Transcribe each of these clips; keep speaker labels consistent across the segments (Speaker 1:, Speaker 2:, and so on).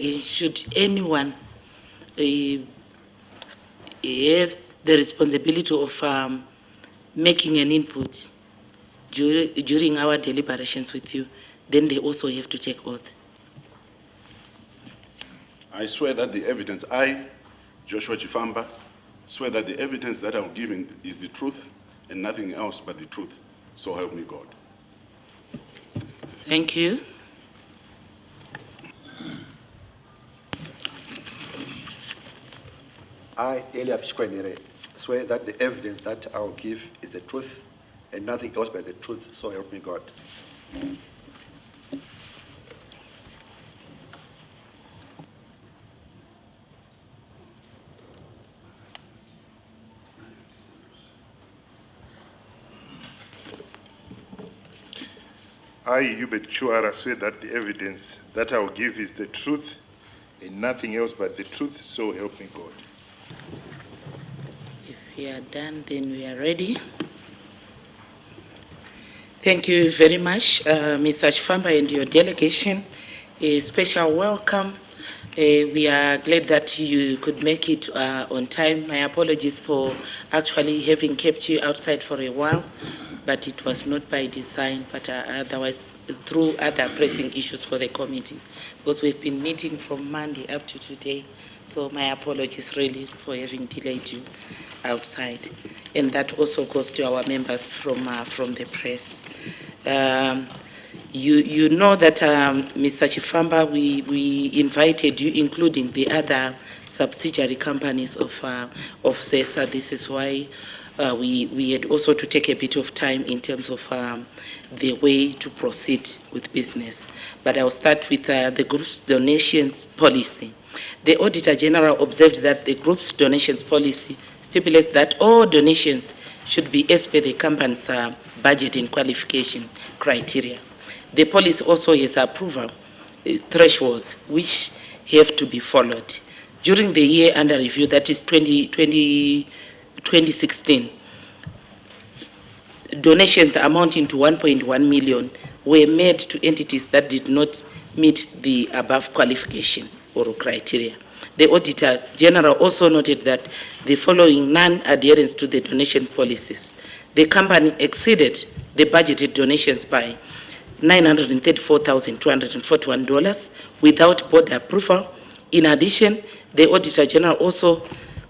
Speaker 1: delegation, should anyone have the responsibility of making an input during our deliberations with you, then they also have to take oath.
Speaker 2: I swear that the evidence, I, Joshua Chifamba, swear that the evidence that I'm giving is the truth and nothing else but the truth. So help me God.
Speaker 1: Thank you.
Speaker 3: I, Eliab Shkwenere, swear that the evidence that I will give is the truth and nothing else but the truth. So help me God.
Speaker 4: I, Hubert Chuara, swear that the evidence that I will give is the truth and nothing else but the truth, so help me God.
Speaker 1: If we are done, then we are ready. Thank you very much, Mr. Chifamba and your delegation. A special welcome. We are glad that you could make it on time. My apologies for actually having kept you outside for a while, but it was not by design, but otherwise through other pressing issues for the committee, because we've been meeting from Monday up to today. So my apologies really for having delayed you outside. And that also goes to our members from the press. You know that, Mr. Chifamba, we invited you, including the other subsidiary companies of ZESA. This is why we had also to take a bit of time in terms of the way to proceed with business. But I'll start with the group's donations policy. The Auditor General observed that the group's donations policy stipulates that all donations should be as per the company's budget and qualification criteria. The policy also has approval thresholds which have to be followed. During the year under review, that is 2016, donations amounting to 1.1 million were made to entities that did not meet the above qualification or criteria. The Auditor General also noted that the following non-adherence to the donation policies. The company exceeded the budgeted donations by $934,241 without board approval. In addition, the Auditor General also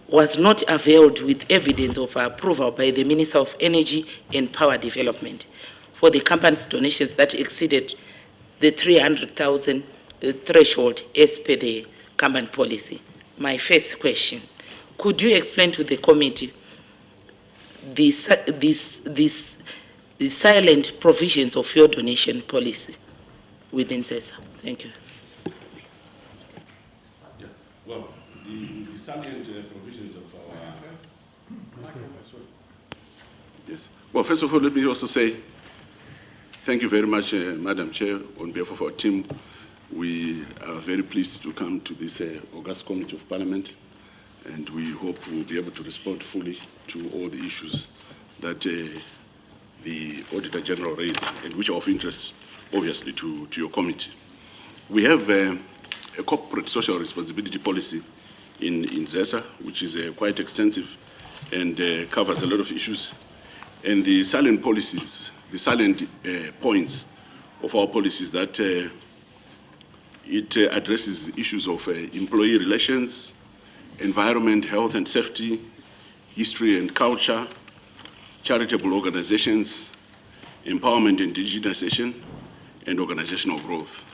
Speaker 1: was not availed with evidence of approval by the Minister of Energy and Power Development for the company's donations that exceeded the 300,000 threshold as per the company policy. My first question, could you explain to the committee the silent provisions of your donation policy within ZESA? Thank you.
Speaker 2: Yeah. Well, the silent provisions of our... Yes. Well, first of all, let me also say thank you very much, Madam Chair. On behalf of our team, we are very pleased to come to this August Committee of Parliament, and we hope we'll be able to respond fully to all the issues that the Auditor General raised, and which are of interest, obviously, to your committee. We have a corporate social responsibility policy in ZESA, which is quite extensive and covers a lot of issues. And the silent policies, the silent points of our policies that it addresses issues of employee relations, environment, health and safety, history and culture, charitable organizations, empowerment and digitization, and organizational growth.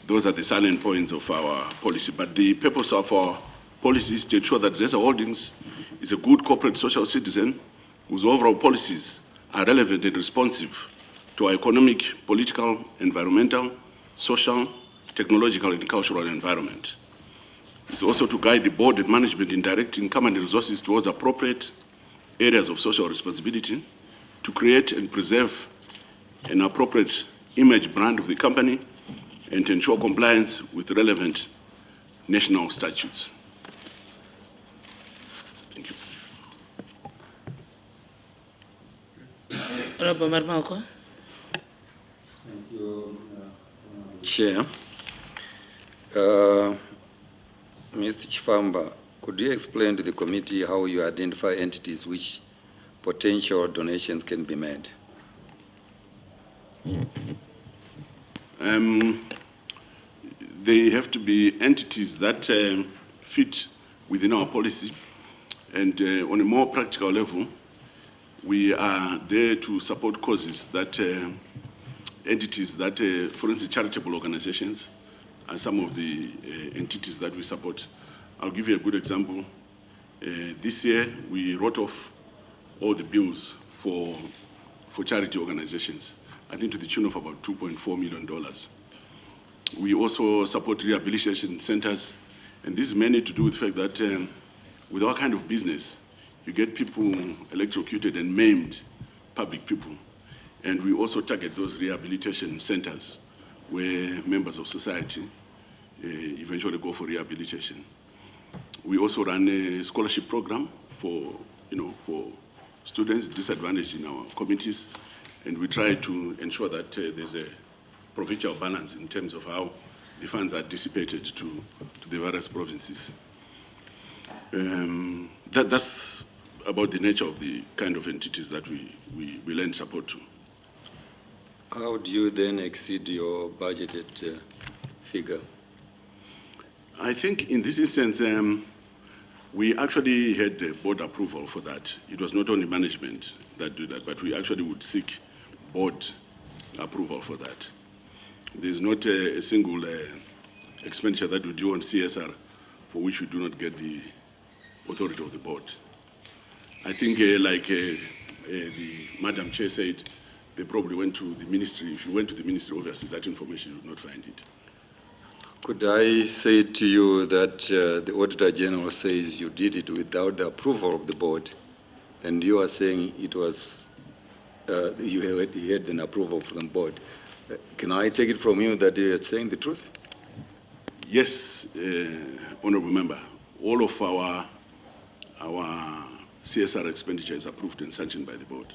Speaker 2: Those are the salient points of our policy. But the purpose of our policy is to ensure that ZESA Holdings is a good corporate social citizen whose overall policies are relevant and responsive to our economic, political, environmental, social, technological, and cultural environment. It's also to guide the board and management in directing company resources towards appropriate areas of social responsibility, to create and preserve an appropriate image brand of the company, and to ensure compliance with relevant national statutes. Thank you.
Speaker 1: Honorable Marmoko.
Speaker 5: Thank you, Chair. Mr. Chifamba, could you explain to the committee how you identify entities which potential donations can be made?
Speaker 2: They have to be entities that fit within our policy, and on a more practical level, we are there to support causes that entities that, for instance, charitable organizations are some of the entities that we support. I'll give you a good example. This year, we wrote off all the bills for charity organizations, I think to the tune of about $2.4 million. We also support rehabilitation centers, and this is mainly to do with the fact that with our kind of business, you get people electrocuted and maimed, public people. And we also target those rehabilitation centers where members of society eventually go for rehabilitation. We also run a scholarship program for students disadvantaged in our communities, and we try to ensure that there's a provincial balance in terms of how the funds are dissipated to the various provinces. That's about the nature of the kind of entities that we lend support to.
Speaker 5: How do you then exceed your budgeted figure?
Speaker 2: I think in this instance, we actually had board approval for that. It was not only management that do that, but we actually would seek board approval for that. There's not a single expenditure that we do on CSR for which we do not get the authority of the board. I think like the Madam Chair said, they probably went to the ministry. If you went to the ministry, obviously that information you would not find it.
Speaker 5: Could I say to you that the Auditor General says you did it without the approval of the board, and you are saying it was, you had an approval from the board. Can I take it from you that you are saying the truth?
Speaker 2: Yes, Honorable Member. All of our CSR expenditure is approved and sanctioned by the board.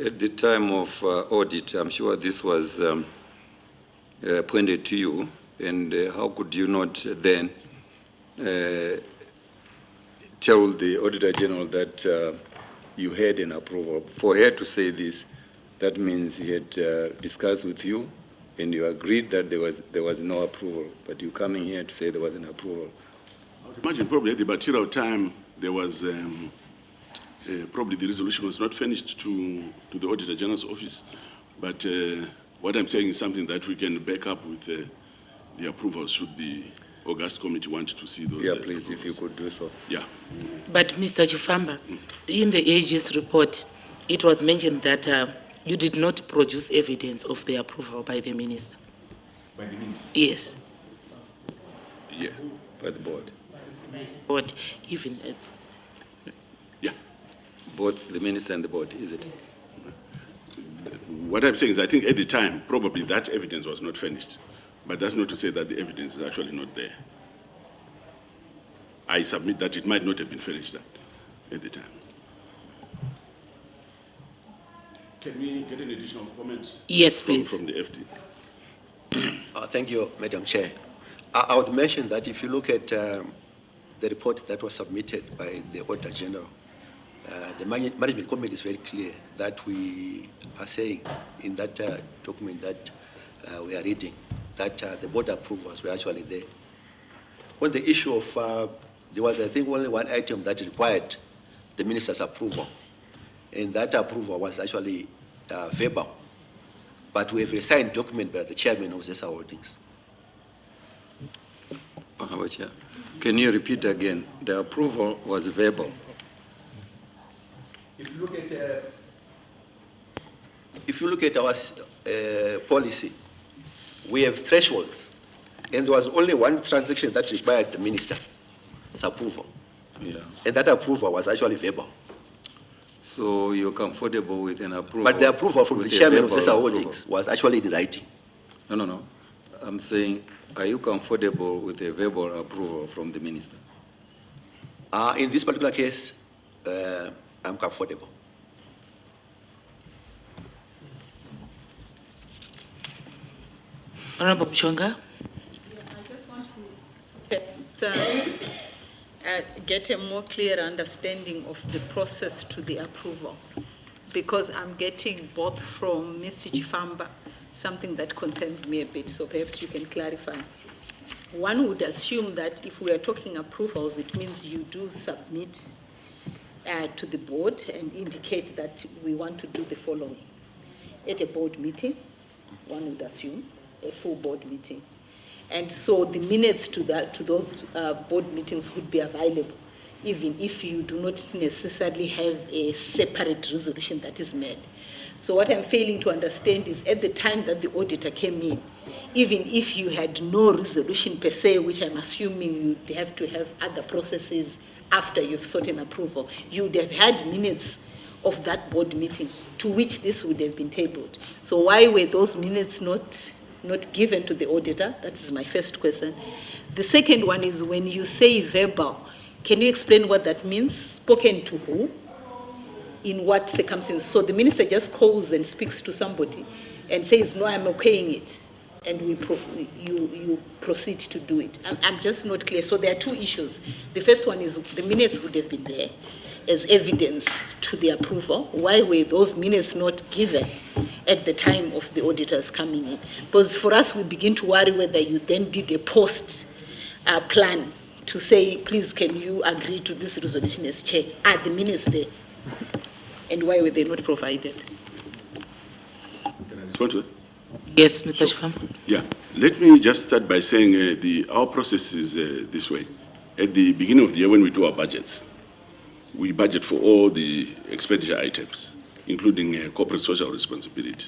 Speaker 5: At the time of audit, I'm sure this was pointed to you, and how could you not then tell the Auditor General that you had an approval? For her to say this, that means he had discussed with you and you agreed that there was no approval, but you coming here to say there was an approval.
Speaker 2: I would imagine probably at the material time there was probably the resolution was not finished to the Auditor General's office, but what I'm saying is something that we can back up with the approvals should the August committee want to see those.
Speaker 5: Yeah, please,
Speaker 2: approvals.
Speaker 5: if you could do so.
Speaker 2: Yeah.
Speaker 1: But Mr. Chifamba, in the AG's report, it was mentioned that you did not produce evidence of the approval by the minister.
Speaker 2: By the minister?
Speaker 1: Yes.
Speaker 2: Yeah.
Speaker 5: By the board.
Speaker 1: But even
Speaker 2: Yeah.
Speaker 5: Both the minister and the board, is it?
Speaker 2: What I'm saying is I think at the time, probably that evidence was not finished. But that's not to say that the evidence is actually not there. I submit that it might not have been finished at the time. Can we get an additional comment?
Speaker 1: Yes, please.
Speaker 2: From the FD.
Speaker 3: Thank you, Madam Chair. I would mention that if you look at the report that was submitted by the Auditor General, the Management Committee is very clear that we are saying in that document that we are reading that the board approvals were actually there. On the issue of, there was, I think, only one item that required the minister's approval, and that approval was actually verbal. But we have a signed document by the chairman of ZESA Holdings.
Speaker 5: Can you repeat again? The approval was verbal.
Speaker 3: If you look at our policy, we have thresholds, and there was only one transaction that required the minister's approval.
Speaker 5: Yeah.
Speaker 3: And that approval was actually verbal.
Speaker 5: So you're comfortable with an approval?
Speaker 3: But the approval from the
Speaker 5: with a
Speaker 3: chairman of
Speaker 5: verbal
Speaker 3: ZESA
Speaker 5: approval?
Speaker 3: Holdings was actually in writing.
Speaker 5: No. I'm saying, are you comfortable with a verbal approval from the minister?
Speaker 3: In this particular case, I'm comfortable.
Speaker 1: Honorable Mchonga.
Speaker 6: Yeah, I just get a more clear understanding of the process to the approval, because I'm getting both from Mr. Chifamba, something that concerns me a bit, so perhaps you can clarify. One would assume that if we are talking approvals, it means you do submit to the board and indicate that we want to do the following. At a board meeting, one would assume, a full board meeting. And so the minutes to those board meetings would be available, even if you do not necessarily have a separate resolution that is made. So what I'm failing to understand is at the time that the auditor came in, even if you had no resolution per se, which I'm assuming you'd have to have other processes after you've sought an approval, you would have had minutes of that board meeting to which this would have been tabled. So why were those minutes not given to the auditor? That is my first question. The second one is when you say verbal, can you explain what that means? Spoken to who? In what circumstances? So the minister just calls and speaks to somebody and says, no, I'm okaying it, and you proceed to do it. I'm just not clear. So there are two issues. The first one is the minutes would have been there as evidence to the approval. Why were those minutes not given at the time of the auditors coming in? Because for us, we begin to worry whether you then did a post plan to say, please, can you agree to this resolution as chair? Are the minutes there? And why were they not provided?
Speaker 2: Can I respond to it?
Speaker 1: Yes, Mr. Chifamba.
Speaker 2: Yeah, let me just start by saying our process is this way. At the beginning of the year, when we do our budgets, we budget for all the expenditure items, including corporate social responsibility.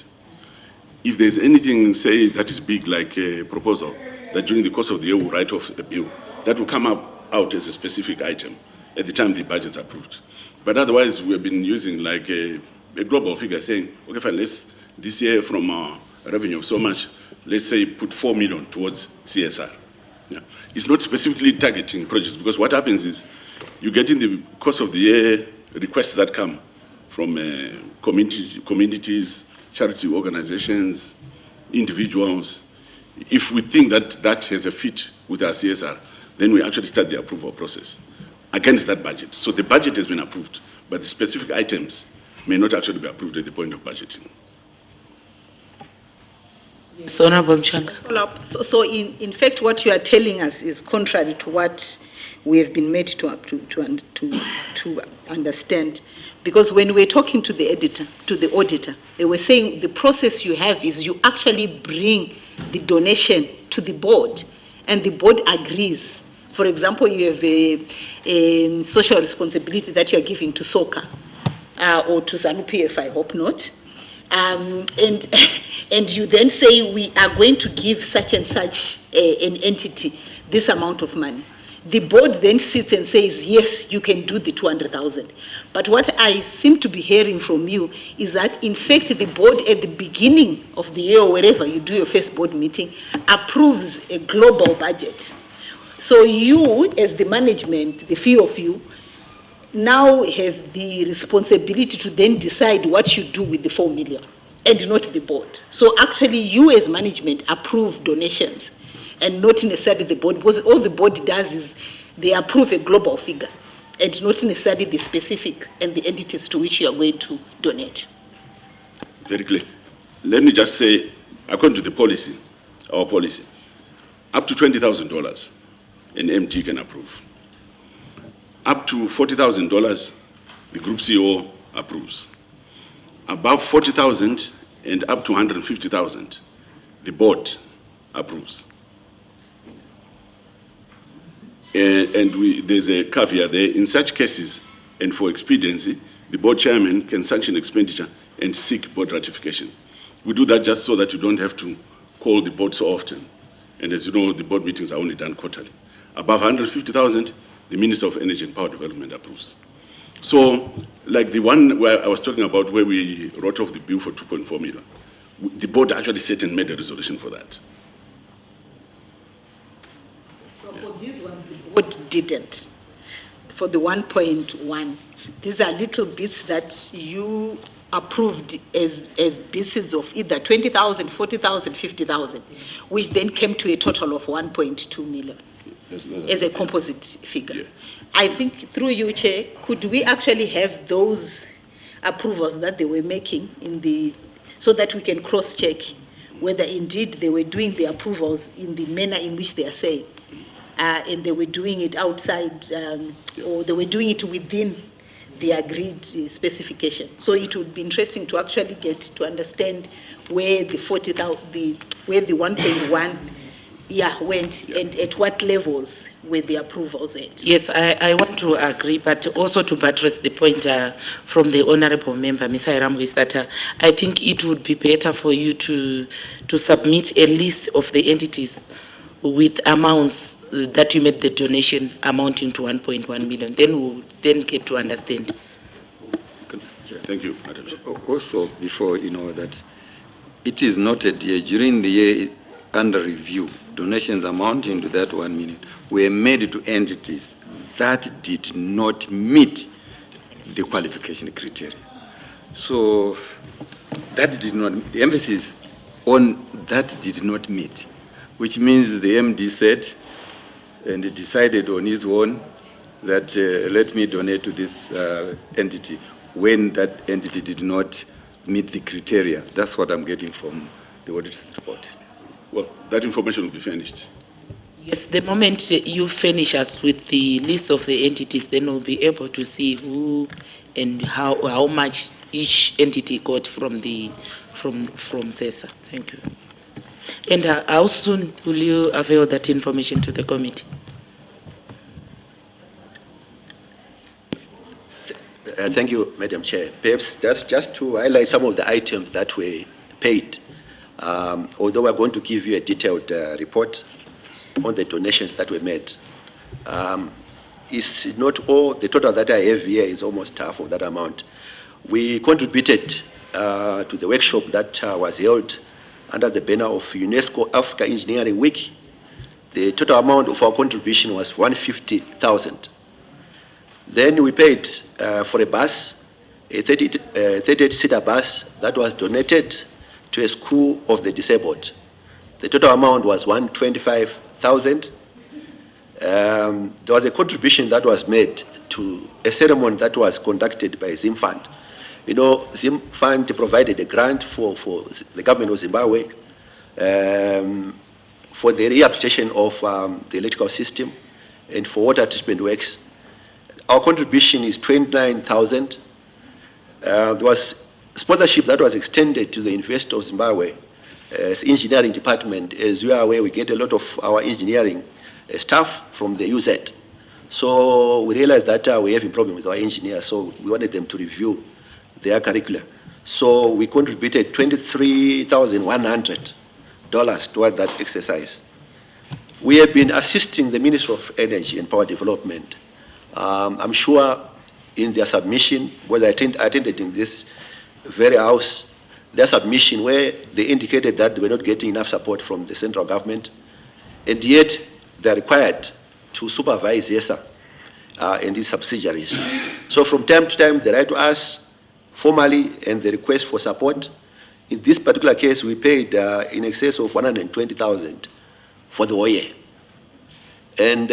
Speaker 2: If there's anything, say, that is big, like a proposal, that during the course of the year we'll write off a bill, that will come out as a specific item at the time the budget's approved. But otherwise, we have been using like a global figure saying, okay, fine, let's, this year from our revenue of so much, let's say put 4 million towards CSR. Yeah. It's not specifically targeting projects, because what happens is you get in the course of the year requests that come from communities, charity organizations, individuals. If we think that that has a fit with our CSR, then we actually start the approval process against that budget. So the budget has been approved, but the specific items may not actually be approved at the point of budgeting.
Speaker 1: Yes, Honorable Mchanga.
Speaker 6: So in fact, what you are telling us is contrary to what we have been made to understand. Because when we're talking to the auditor, they were saying the process you have is you actually bring the donation to the board, and the board agrees. For example, you have a social responsibility that you are giving to soccer or to Zanu PF, I hope not. And you then say we are going to give such and such an entity this amount of money. The board then sits and says, yes, you can do the 200,000. But what I seem to be hearing from you is that, in fact, the board at the beginning of the year, or wherever you do your first board meeting, approves a global budget. So you, as the management, the few of you, now have the responsibility to then decide what you do with the 4 million, and not the board. So actually, you as management approve donations, and not necessarily the board, because all the board does is they approve a global figure, and not necessarily the specific and the entities to which you are going to donate.
Speaker 2: Very clear. Let me just say, according to the policy, our policy, up to $20,000, an MT can approve. Up to $40,000, the group CEO approves. Above 40,000 and up to 150,000, the board approves. And there's a caveat there. In such cases, and for expediency, the board chairman can sanction expenditure and seek board ratification. We do that just so that you don't have to call the board so often. And as you know, the board meetings are only done quarterly. Above 150,000, the Minister of Energy and Power Development approves. So, like the one where I was talking about where we wrote off the bill for 2.4 million, the board actually set and made a resolution for that.
Speaker 6: So for these ones, the board didn't. For the 1.1, these are little bits that you approved as pieces of either 20,000, 40,000, 50,000, which then came to a total of 1.2 million. as a composite figure.
Speaker 2: Yeah.
Speaker 6: I think through you, Chair, could we actually have those approvals that they were making so that we can cross-check whether indeed they were doing the approvals in the manner in which they are saying, and they were doing it outside, or they were doing it within the agreed specification. So it would be interesting to actually get to understand where the 40,000, where the 1.1 went, and at what levels were the approvals at.
Speaker 1: Yes, I want to agree, but also to buttress the point from the Honorable Member, Ms. Ayram, is that I think it would be better for you to submit a list of the entities with amounts that you made the donation amounting to 1.1 million. Then we'll then get to understand.
Speaker 2: Thank you, Madam Chair.
Speaker 5: Also, before you know that, it is noted here during the year under review, donations amounting to that 1 million were made to entities that did not meet the qualification criteria. So that did not, the emphasis on that did not meet, which means the MD said and he decided on his own that let me donate to this entity when that entity did not meet the criteria. That's what I'm getting from the auditor's report.
Speaker 2: Well, that information will be furnished.
Speaker 1: Yes, the moment you finish us with the list of the entities, then we'll be able to see who and how much each entity got from ZESA. Thank you. And how soon will you avail that information to the committee?
Speaker 3: Thank you, Madam Chair. Perhaps just to highlight some of the items that were paid, although we're going to give you a detailed report on the donations that were made. It's not all, the total that I have here is almost half of that amount. We contributed to the workshop that was held under the banner of UNESCO Africa Engineering Week. The total amount of our contribution was 150,000. Then we paid for a bus, a 38-seater bus that was donated to a school of the disabled. The total amount was 125,000. There was a contribution that was made to a ceremony that was conducted by Zim Fund. You know, Zim Fund provided a grant for the government of Zimbabwe for the rehabilitation of the electrical system and for water treatment works. Our contribution is 29,000. There was sponsorship that was extended to the University of Zimbabwe as engineering department. As you are aware, we get a lot of our engineering staff from the UZ. So we realized that we have a problem with our engineers, so we wanted them to review their curricula. So we contributed $23,100 toward that exercise. We have been assisting the Ministry of Energy and Power Development. I'm sure in their submission, because I attended in this very house, their submission where they indicated that they were not getting enough support from the central government, and yet they're required to supervise ZESA and its subsidiaries. So from time to time, they write to us formally and they request for support. In this particular case, we paid in excess of 120,000 for the whole year. And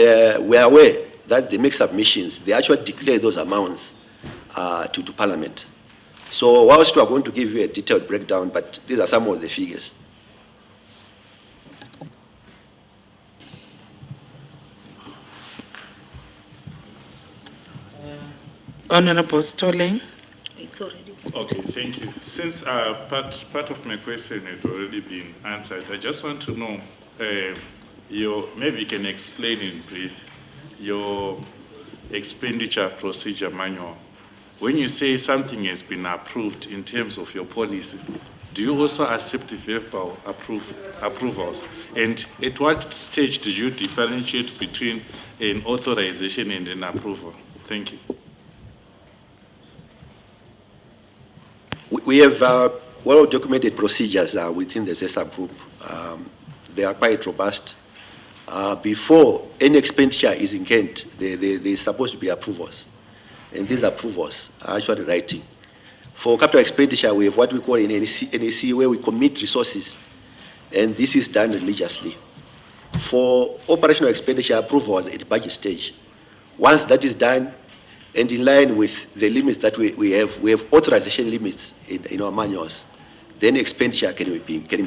Speaker 3: we are aware that they make submissions, they actually declare those amounts to Parliament. So whilst we are going to give you a detailed breakdown, but these are some of the figures.
Speaker 1: Honorable Stoleng.
Speaker 6: It's already.
Speaker 7: Okay, thank you. Since part of my question had already been answered, I just want to know, maybe you can explain in brief your expenditure procedure manual. When you say something has been approved in terms of your policy, do you also accept verbal approvals? And at what stage do you differentiate between an authorization and an approval? Thank you.
Speaker 3: We have well-documented procedures within the ZESA group. They are quite robust. Before any expenditure is incurred, there is supposed to be approvals. And these approvals are actually writing. For capital expenditure, we have what we call in NEC, where we commit resources. And this is done religiously. for operational expenditure approvals at budget stage. Once that is done, and in line with the limits that we have authorization limits in our manuals, then expenditure can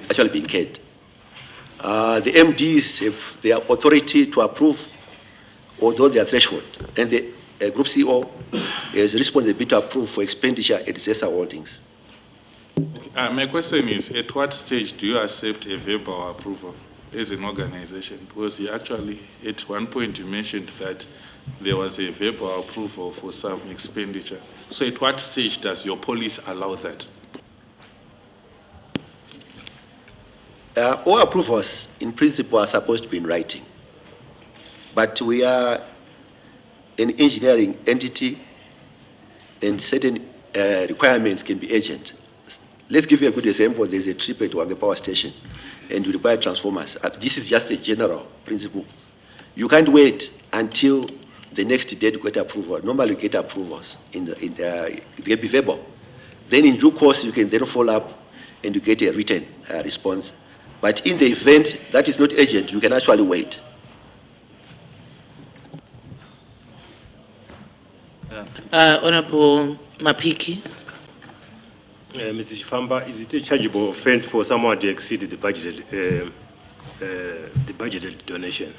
Speaker 3: actually be incurred. The MDs have the authority to approve, although their threshold, and the Group CEO has responsibility to approve for expenditure at ZESA holdings.
Speaker 7: My question is, at what stage do you accept a verbal approval as an organization? Because you actually, at one point, you mentioned that there was a verbal approval for some expenditure. So at what stage does your policy allow that?
Speaker 3: All approvals, in principle, are supposed to be in writing. But we are an engineering entity, and certain requirements can be urgent. Let's give you a good example. There's a trip at Wange Power Station, and we require transformers. This is just a general principle. You can't wait until the next day to get approval. Normally, you get approvals. It can be verbal. Then, in due course, you can then follow up and you get a written response. But in the event that is not urgent, you can actually wait.
Speaker 1: Honorable Mapiki.
Speaker 8: Mr. Chifamba, is it a chargeable offense for someone to exceed the budgeted donation?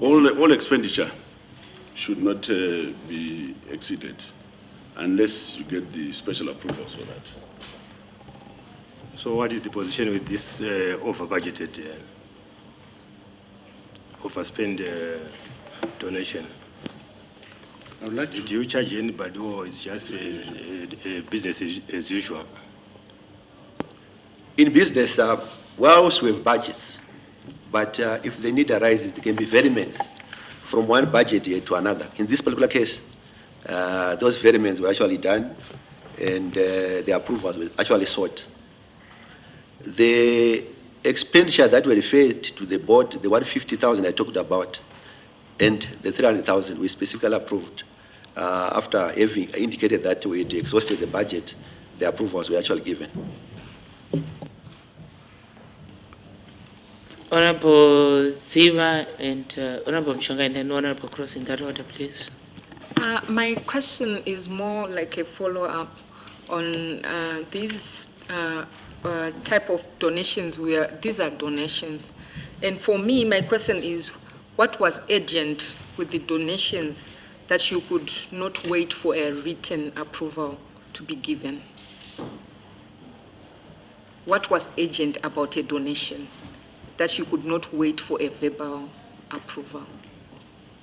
Speaker 2: All expenditure should not be exceeded unless you get the special approvals for that.
Speaker 8: So what is the position with this over-budgeted, overspend donation?
Speaker 2: I would like to.
Speaker 8: Do you charge anybody, or it's just a business as usual?
Speaker 3: In business, whilst we have budgets, but if the need arises, there can be variants from one budget year to another. In this particular case, those variants were actually done, and the approvals were actually sought. The expenditure that were referred to the board, the 150,000 I talked about, and the 300,000 we specifically approved after having indicated that we had exhausted the budget. The approvals were actually given.
Speaker 1: Honorable Ziva and Honorable Mchonga, and then Honorable Cross in that order, please.
Speaker 6: My question is more like a follow-up on these type of donations. These are donations. And for me, my question is, what was urgent with the donations that you could not wait for a written approval to be given? What was urgent about a donation that you could not wait for a verbal approval,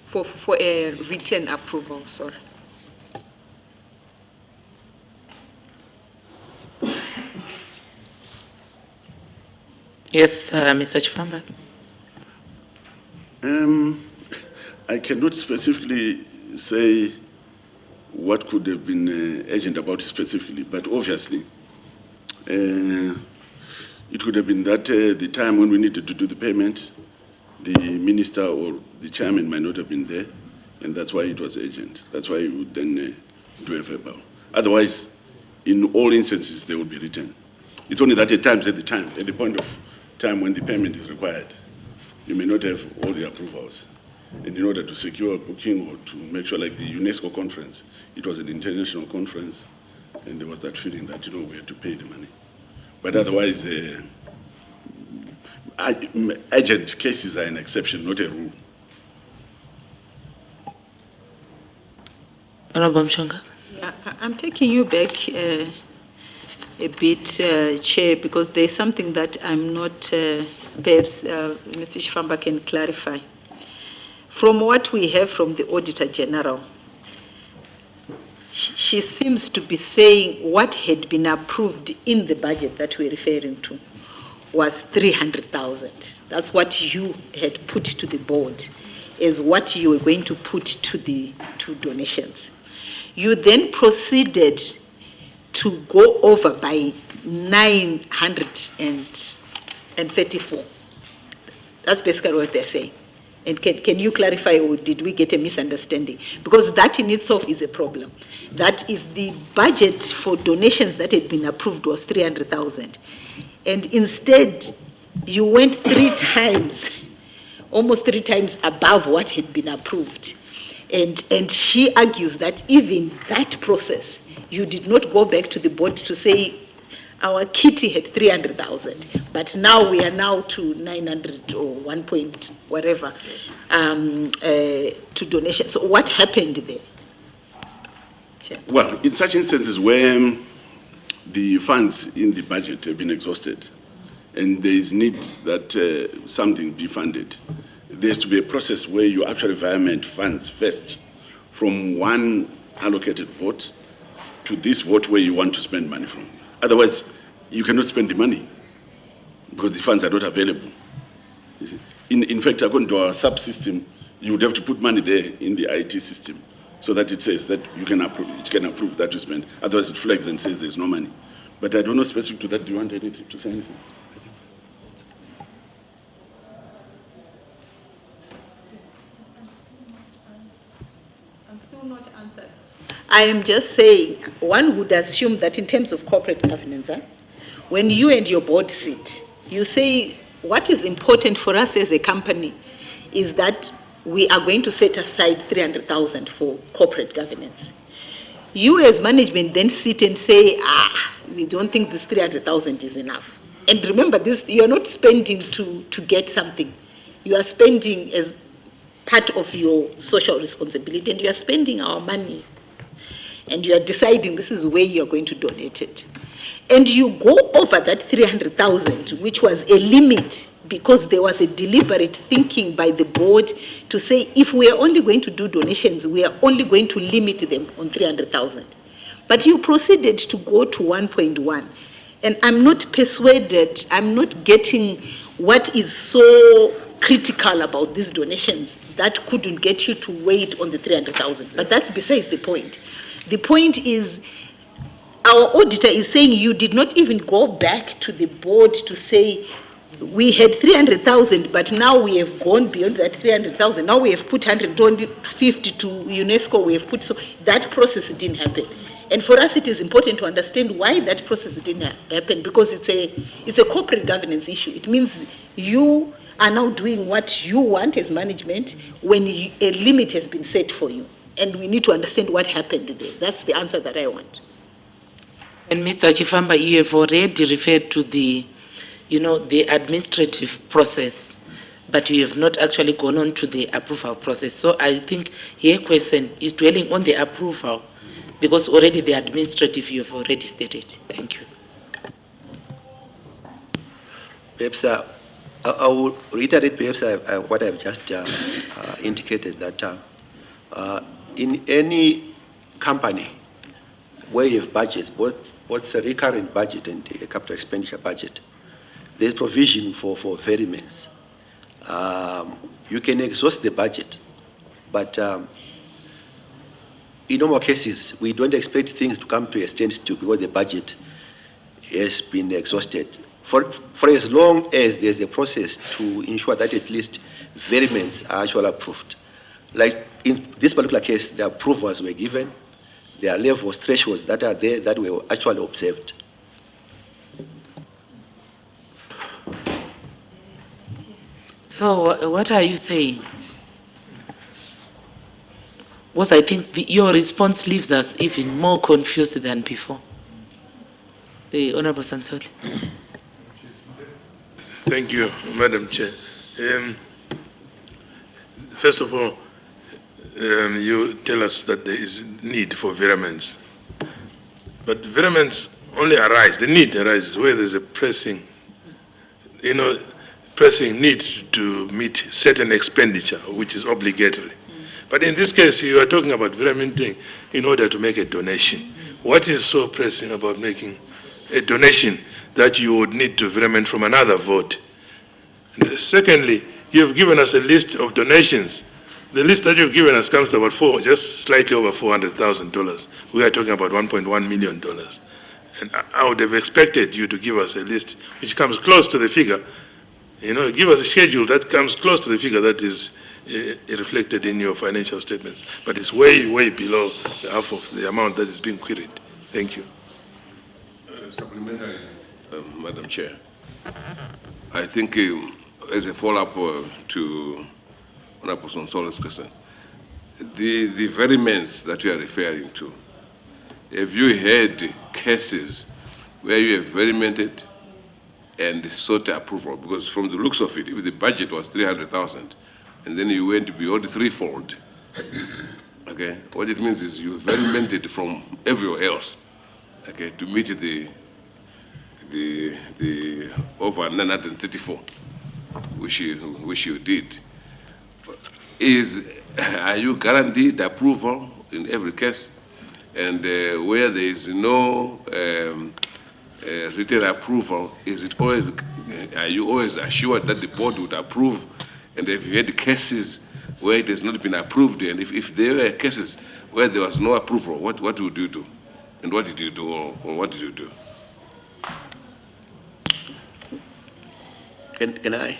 Speaker 6: for a written approval, sorry?
Speaker 1: Yes, Mr. Chifamba.
Speaker 2: I cannot specifically say what could have been urgent about it specifically, but obviously it could have been that the time when we needed to do the payment, the minister or the chairman might not have been there, and that's why it was urgent. That's why we would then do a verbal. Otherwise, in all instances, they would be written. It's only that at times, at the point of time when the payment is required, you may not have all the approvals. And in order to secure a booking or to make sure, like the UNESCO conference, it was an international conference, and there was that feeling that, we had to pay the money. But otherwise, urgent cases are an exception, not a rule.
Speaker 1: Honorable Mchonga.
Speaker 6: Yeah, I'm taking you back a bit, Chair, because there's something that I'm not, perhaps Mr. Chifamba can clarify. From what we have from the Auditor General, she seems to be saying what had been approved in the budget that we're referring to was 300,000. That's what you had put to the board as what you were going to put to donations. You then proceeded to go over by 934. That's basically what they're saying. And can you clarify, or did we get a misunderstanding? Because that in itself is a problem. That if the budget for donations that had been approved was 300,000, And instead, you went 3 times, almost 3 times above what had been approved. And she argues that even that process, you did not go back to the board to say, our kitty had 300,000, but now we are now to 900 or 1 point whatever to donation. So what happened there? Sure.
Speaker 2: Well, in such instances where the funds in the budget have been exhausted and there is need that something be funded, there has to be a process where you actually environment funds first from one allocated vote to this vote where you want to spend money from. Otherwise, you cannot spend the money because the funds are not available. You see? In fact, according to our subsystem, you would have to put money there in the IT system so that it says that you can approve, it can approve that you spend. Otherwise, it flags and says there's no money. But I don't know specific to that. Do you want anything to say anything?
Speaker 6: I'm still not answered. I am just saying, one would assume that in terms of corporate governance, when you and your board sit, you say, what is important for us as a company is that we are going to set aside 300,000 for corporate governance. You as management then sit and say, we don't think this 300,000 is enough. And remember this, you are not spending to get something. You are spending as part of your social responsibility, and you are spending our money. And you are deciding this is where you are going to donate it. And you go over that 300,000, which was a limit because there was a deliberate thinking by the board to say, if we are only going to do donations, we are only going to limit them on 300,000. But you proceeded to go to 1.1. And I'm not persuaded, I'm not getting what is so critical about these donations that couldn't get you to wait on the 300,000. But that's besides the point. The point is, our auditor is saying you did not even go back to the board to say, we had 300,000, but now we have gone beyond that 300,000. Now we have put 150 to UNESCO, we have put, so that process didn't happen. And for us, it is important to understand why that process didn't happen, because it's a corporate governance issue. It means you are now doing what you want as management when a limit has been set for you. And we need to understand what happened there. That's the answer that I want.
Speaker 1: And Mr. Chifamba, you have already referred to the, the administrative process, but you have not actually gone on to the approval process. So I think your question is dwelling on the approval, because already the administrative you have already stated. Thank you.
Speaker 3: Perhaps I will reiterate perhaps what I've just indicated, that in any company where you have budgets, both the recurrent budget and the capital expenditure budget, there's provision for varyment. You can exhaust the budget, but in normal cases, we don't expect things to come to a standstill because the budget has been exhausted. For as long as there's a process to ensure that at least varyments are actually approved. Like in this particular case, the approvals were given, there are levels, thresholds that are there that were actually observed.
Speaker 1: So what are you saying? Because I think your response leaves us even more confused than before. The Honorable Sansoli.
Speaker 9: Thank you, Madam Chair. First of all, you tell us that there is need for varyments. But varyments only arise, the need arises where there's a pressing need to meet certain expenditure, which is obligatory. But in this case, you are talking about varymenting in order to make a donation. What is so pressing about making a donation that you would need to varyment from another vote? And secondly, you have given us a list of donations. The list that you've given us comes to about just slightly over $400,000. We are talking about $1.1 million. And I would have expected you to give us a list which comes close to the figure. Give us a schedule that comes close to the figure that is reflected in your financial statements. But it's way, way below the half of the amount that is being queried. Thank you.
Speaker 2: Supplementary, Madam Chair.
Speaker 10: I think as a follow-up to Honorable Sonsola's question, the very means that you are referring to, have you had cases where you have verimented and sought approval? Because from the looks of it, if the budget was 300,000 and then you went beyond threefold, okay, what it means is you verimented from everywhere else, okay, to meet the over 934, which you did. Are you guaranteed approval in every case? And where there is no written approval, are you always assured that the board would approve? And have you had cases where it has not been approved? And if there were cases where there was no approval, what would you do? And what did you do, or what did you do?
Speaker 3: Can I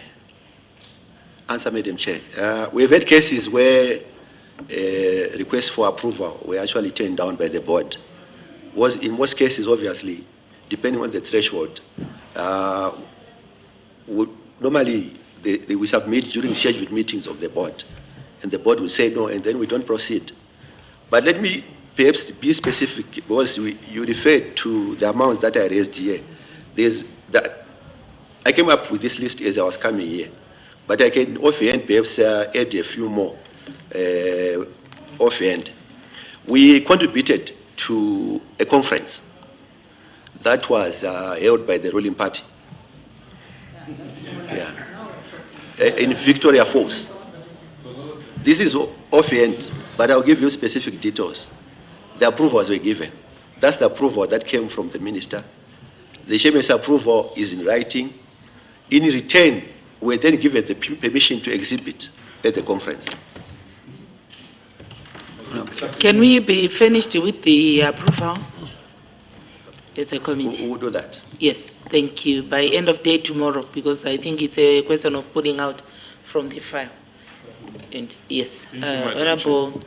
Speaker 3: answer, Madam Chair? We've had cases where requests for approval were actually turned down by the board. In most cases, obviously, depending on the threshold, normally we submit during scheduled meetings of the board, and the board will say no, and then we don't proceed. But let me perhaps be specific, because you referred to the amounts that I raised here. I came up with this list as I was coming here, but I can offhand perhaps add a few more offhand. We contributed to a conference that was held by the ruling party in Victoria Falls. This is offhand, but I'll give you specific details. The approvals were given. That's the approval that came from the minister. The chairman's approval is in writing. In return, we were then given the permission to exhibit at the conference.
Speaker 1: Can we be finished with the approval as a committee?
Speaker 3: Who will do that?
Speaker 1: Yes, thank you. By end of day tomorrow, because I think it's a question of pulling out from the file. And yes, Honorable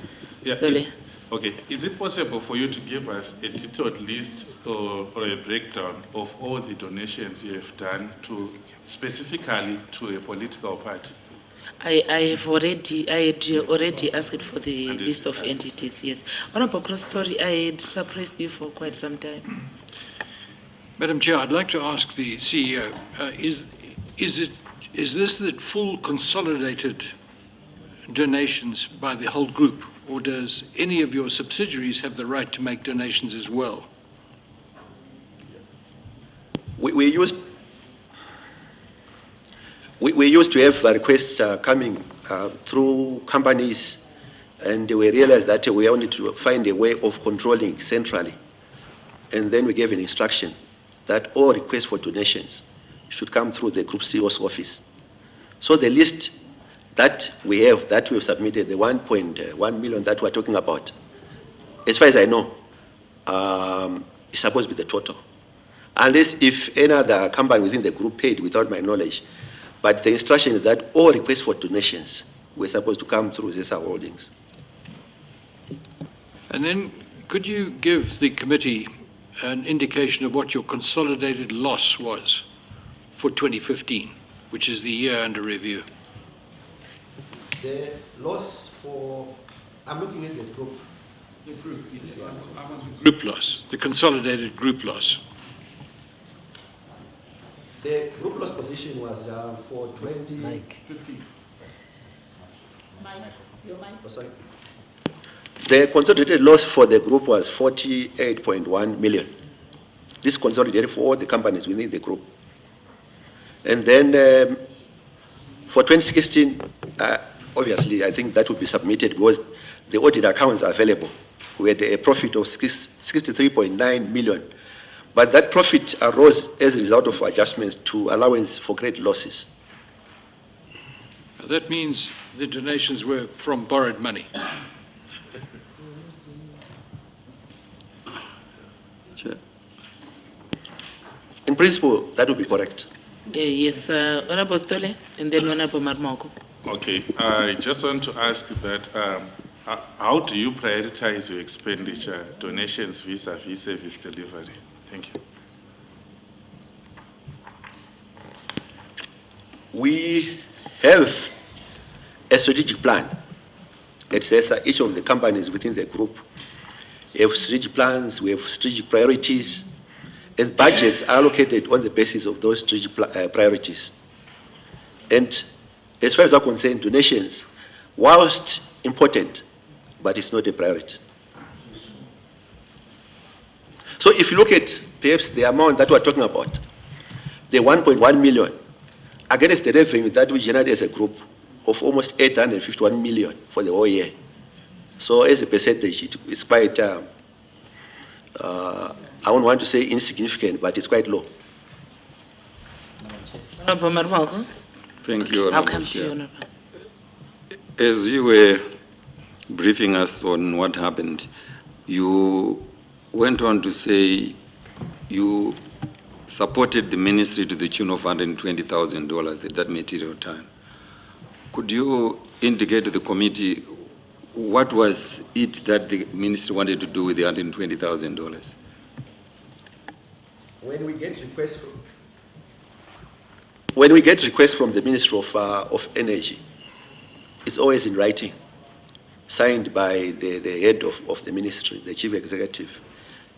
Speaker 1: Sole.
Speaker 7: Okay, is it possible for you to give us a detailed list or a breakdown of all the donations you have done specifically to a political party?
Speaker 1: I had already asked for the list of entities, yes. Honorable Cross, sorry, I had suppressed you for quite some time.
Speaker 11: Madam Chair, I'd like to ask the CEO, is this the full consolidated donations by the whole group, or does any of your subsidiaries have the right to make donations as well?
Speaker 3: We used to have requests coming through companies, and we realized that we wanted to find a way of controlling centrally. And then we gave an instruction that all requests for donations should come through the Group CEO's office. So the list that we have submitted, the 1.1 million that we're talking about, as far as I know, is supposed to be the total. Unless if any other company within the group paid without my knowledge. But the instruction is that all requests for donations were supposed to come through ZESA Holdings.
Speaker 11: And then could you give the committee an indication of what your consolidated loss was for 2015, which is the year under review?
Speaker 3: The loss for, I'm looking at the group.
Speaker 11: Group loss, the consolidated group loss.
Speaker 3: The group loss position was for 2015. Oh, sorry. The consolidated loss for the group was 48.1 million. This consolidated for all the companies within the group. And then for 2016, obviously, I think that will be submitted because the audit accounts are available. We had a profit of 63.9 million. But that profit arose as a result of adjustments to allowance for credit losses.
Speaker 11: That means the donations were from borrowed money.
Speaker 3: Sure. In principle, that would be correct.
Speaker 1: Yes, Honorable Stole, and then Honorable Marmoko.
Speaker 7: Okay, I just want to ask that how do you prioritize your expenditure, donations vis-a-vis service delivery? Thank you.
Speaker 3: we have a strategic plan at ZESA. Each of the companies within the group have strategic plans, we have strategic priorities, and budgets are allocated on the basis of those strategic priorities. And as far as I'm concerned, donations, whilst important, but it's not a priority. So if you look at perhaps the amount that we're talking about, the 1.1 million, against the revenue that we generate as a group of almost 851 million for the whole year. So as a percentage, it's quite, I don't want to say insignificant, but it's quite low.
Speaker 1: Honorable Marwago.
Speaker 5: Thank you,
Speaker 1: I'll
Speaker 5: Honorable
Speaker 1: come to you,
Speaker 5: Chair.
Speaker 1: Honorable.
Speaker 5: As you were briefing us on what happened, you went on to say you supported the ministry to the tune of $120,000 at that material time. Could you indicate to the committee what was it that the ministry wanted to do with the $120,000?
Speaker 3: When we get requests from the Ministry of Energy, it's always in writing, signed by the head of the ministry, the chief executive.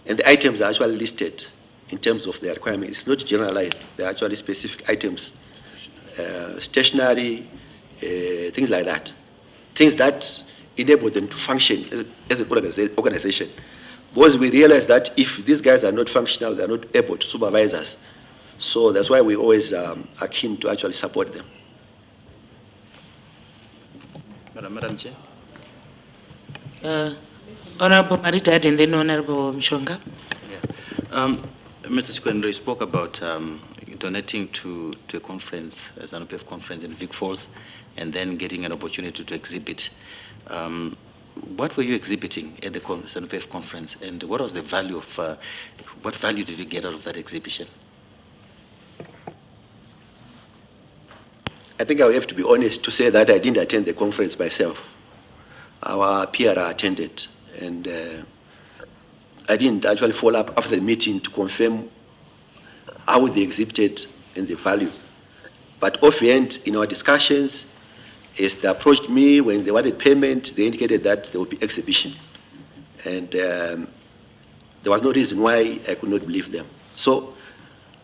Speaker 3: And the items are actually listed in terms of their requirements. It's not generalized. They're actually specific items, stationery, things like that. Things that enable them to function as an organization. Because we realize that if these guys are not functional, they're not able to supervise us. So that's why we always are keen to actually support them.
Speaker 12: Madam Chair.
Speaker 1: Honorable Maridad and then Honorable Mshonga.
Speaker 12: Yeah. Mr. Chikwendra, you spoke about donating to a conference, a ZANU-PF conference in Vic Falls, and then getting an opportunity to exhibit. What were you exhibiting at the ZANU-PF conference, and what was the value of, what value did you get out of that exhibition?
Speaker 3: I think I will have to be honest to say that I didn't attend the conference myself. Our PR attended, and I didn't actually follow up after the meeting to confirm how they exhibited and the value. But offhand, in our discussions, as they approached me when they wanted payment, they indicated that there would be exhibition. And there was no reason why I could not believe them. So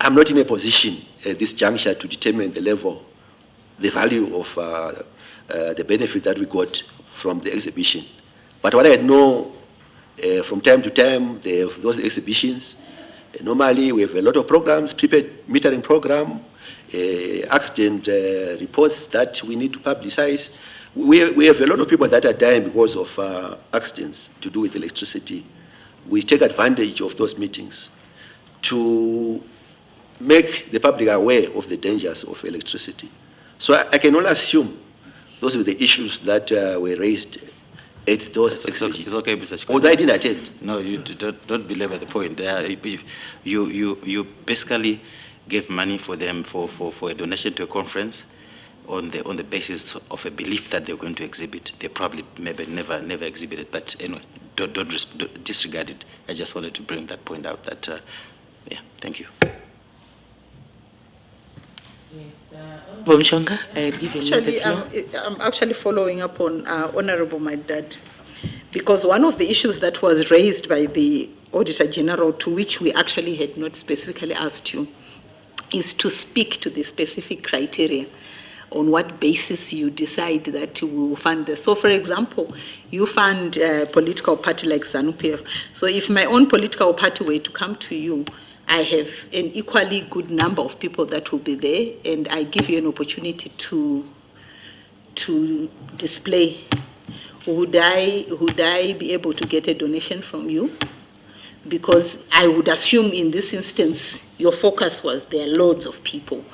Speaker 3: I'm not in a position at this juncture to determine the level, the value of the benefit that we got from the exhibition. But what I know, from time to time, they have those exhibitions. Normally, we have a lot of programs, prepaid metering program, accident reports that we need to publicize. We have a lot of people that are dying because of accidents to do with electricity. We take advantage of those meetings to make the public aware of the dangers of electricity. So I can only assume those were the issues that were raised at those exhibitions.
Speaker 12: It's okay, Mr. Chikwendra.
Speaker 3: Although I didn't attend.
Speaker 12: No, you don't belabor the point. You basically gave money for them for a donation to a conference on the basis of a belief that they're going to exhibit. They probably maybe never exhibited, but anyway, don't disregard it. I just wanted to bring that point out. That yeah, thank you.
Speaker 1: Mshonga, I give you the floor.
Speaker 6: I'm actually following up on Honorable Maridad, because one of the issues that was raised by the Auditor General, to which we actually had not specifically asked you, is to speak to the specific criteria on what basis you decide that you will fund this. So, for example, you fund a political party like ZANU-PF. So if my own political party were to come to you, I have an equally good number of people that will be there, and I give you an opportunity to display. Would I be able to get a donation from you? Because I would assume in this instance, your focus was there are loads of people.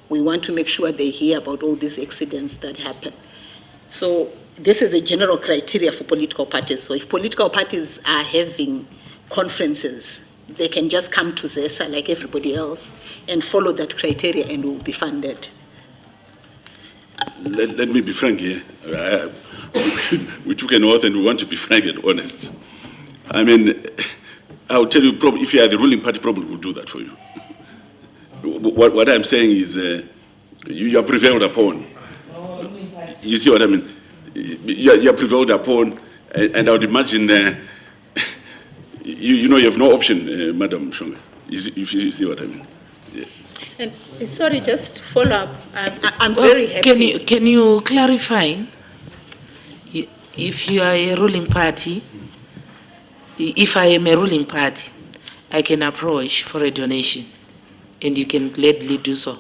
Speaker 6: We want to make sure they hear about all these accidents that happen. So this is a general criteria for political parties. So if political parties are having conferences, they can just come to ZESA like everybody else and follow that criteria and will be funded.
Speaker 2: Let me be frank here. We took an oath and we want to be frank and honest. I mean, I'll tell you, probably if you are the ruling party, probably will do that for you. What I'm saying is, You are prevailed upon. You see what I mean? You are prevailed upon, and I would imagine you have no option, Madam Shonga. If you see what I mean? Yes.
Speaker 6: And sorry, just follow up. I'm very happy.
Speaker 1: Can you clarify? If you are a ruling party, if I am a ruling party, I can approach for a donation, and you can gladly do so.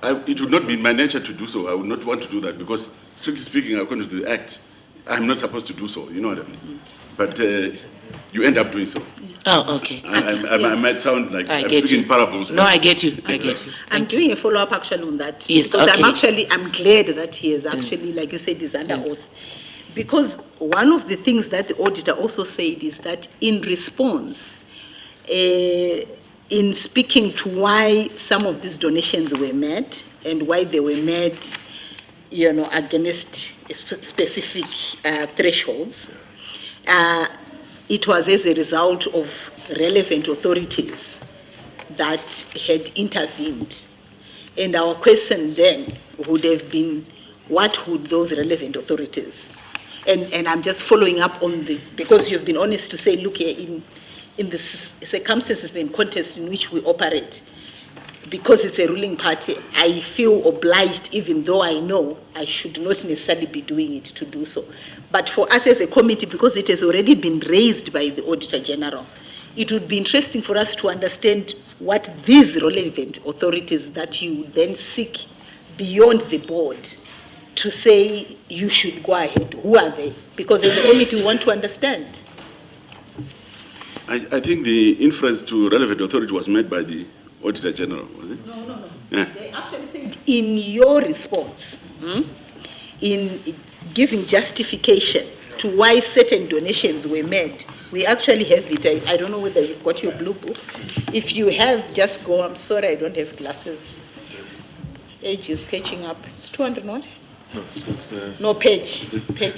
Speaker 2: It would not be in my nature to do so. I would not want to do that because, strictly speaking, according to the Act, I'm not supposed to do so. You know what I mean? But you end up doing so.
Speaker 1: Oh, okay.
Speaker 2: I might sound like I'm
Speaker 1: get
Speaker 2: speaking
Speaker 1: you.
Speaker 2: parables.
Speaker 1: No, I get you. I get you.
Speaker 6: I'm doing a follow-up actually on that.
Speaker 1: Yes,
Speaker 6: because
Speaker 1: okay.
Speaker 6: I'm glad that he is actually, like you said, is under oath. Because one of the things that the auditor also said is that in response, in speaking to why some of these donations were made and why they were made, against specific thresholds, it was as a result of relevant authorities that had intervened. And our question then would have been, what would those relevant authorities? And I'm just following up on because you've been honest to say, look here, in the circumstances and context in which we operate, because it's a ruling party, I feel obliged, even though I know I should not necessarily be doing it, to do so. But for us as a committee, because it has already been raised by the Auditor General, it would be interesting for us to understand what these relevant authorities that you then seek beyond the board to say you should go ahead, who are they? Because as a committee, we want to understand.
Speaker 2: I think the inference to relevant authority was made by the Auditor General, was it?
Speaker 6: No.
Speaker 2: Yeah.
Speaker 6: They actually said in your response, in giving justification to why certain donations were made, we actually have it. I don't know whether you've got your blue book. If you have, just go. I'm sorry, I don't have glasses. Age is catching up. It's 200 what?
Speaker 9: No, it's,
Speaker 6: no, page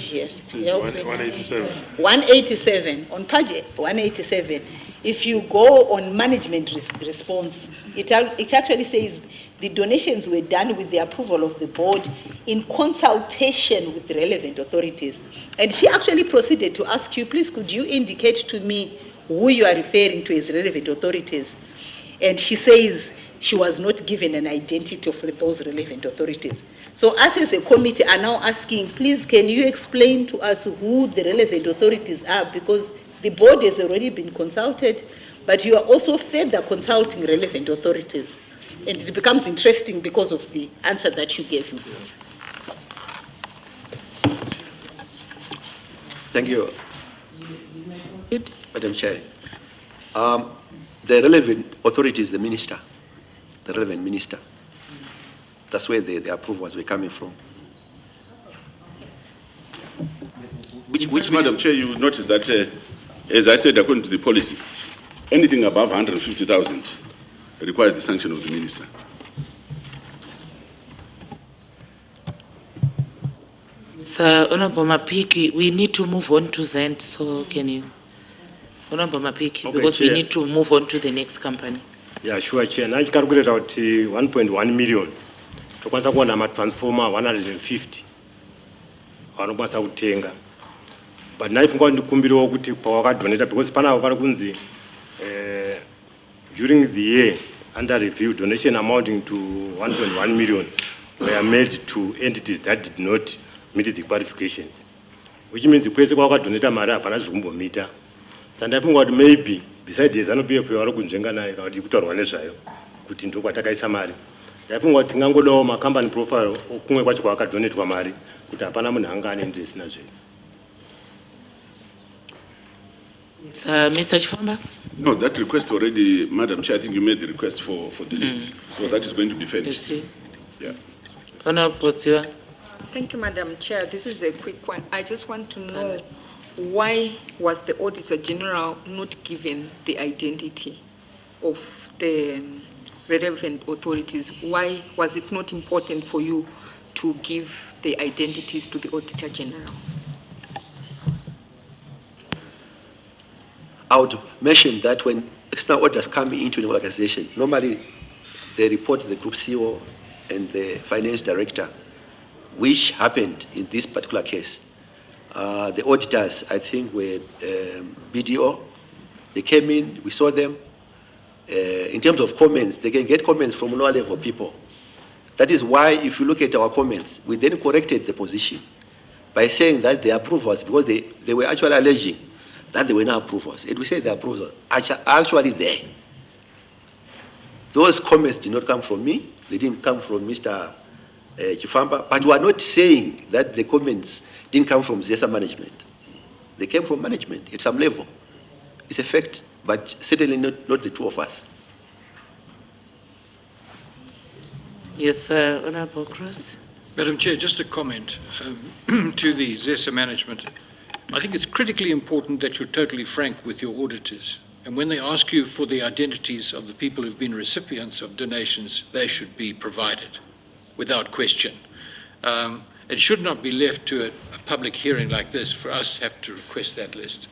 Speaker 6: here.
Speaker 9: Yeah, 187.
Speaker 6: 187, on page 187. If you go on management response, it actually says the donations were done with the approval of the board in consultation with the relevant authorities. And she actually proceeded to ask you, please could you indicate to me who you are referring to as relevant authorities? And she says she was not given an identity of those relevant authorities. So us as a committee are now asking, please can you explain to us who the relevant authorities are, because the board has already been consulted, but you are also further consulting relevant authorities. And it becomes interesting because of the answer that you gave me.
Speaker 3: Thank you, Madam Chair. The relevant authority is the minister, the relevant minister. That's where the approvals were coming from.
Speaker 2: Which Madam Chair, you will notice that, as I said, according to the policy, anything above 150,000 requires the sanction of the minister.
Speaker 1: So, Honorable Mapiki, we need to move on to Zend, so can you? Honorable Mapiki,
Speaker 8: Okay,
Speaker 1: because
Speaker 8: Chair.
Speaker 1: we need to move on to the next company.
Speaker 8: Yeah, sure, Chair. Now you calculate out 1.1 million. Tukwanza kuwa na transformer 150. Wanokwanza kutenga. But now if ndikumbiriwa kuti pawakadonata, because pana pari kunzi during the year under review, donation amounting to 1.1 million were made to entities that did not meet the qualifications. Which means the kwese kwakadonata mari hapana zvikumbomita. Saka ndafunga kuti maybe besides the ZANU PF vari kunzvenga nayo kana kuti kutaurwa nezvayo kuti ndokwatakaisa mari. Ndafunga kuti tingangodawo macompany profile kumwe kwacho kwakadonetwa mari kuti hapana munhu anga ane interest nazvo.
Speaker 1: Mr. Chifamba?
Speaker 2: No, that request already, Madam Chair, I think you made the request for the list. So that is going to be finished. Yeah.
Speaker 1: Honorable Tsiwa.
Speaker 13: Thank you, Madam Chair. This is a quick one. I just want to know why was the Auditor General not given the identity of the relevant authorities? Why was it not important for you to give the identities to the Auditor General?
Speaker 3: I would mention that when external auditors come into an organization, normally the report, the group CEO and the finance director, which happened in this particular case. The auditors, I think, were BDO. They came in, we saw them. In terms of comments, they can get comments from lower level people. That is why, if you look at our comments, we then corrected the position by saying that the approvals, because they were actually alleging that they were not approvals. And we said the approvals are actually there. Those comments did not come from me. They didn't come from Mr. Chifamba, but we are not saying that the comments didn't come from ZESA management. They came from management at some level. It's a fact, but certainly not the two of us.
Speaker 1: Yes, Honorable Cross.
Speaker 11: Madam Chair, just a comment to the ZESA management. I think it's critically important that you're totally frank with your auditors. And when they ask you for the identities of the people who've been recipients of donations, they should be provided without question. It should not be left to a public hearing like this for us to have to request that list.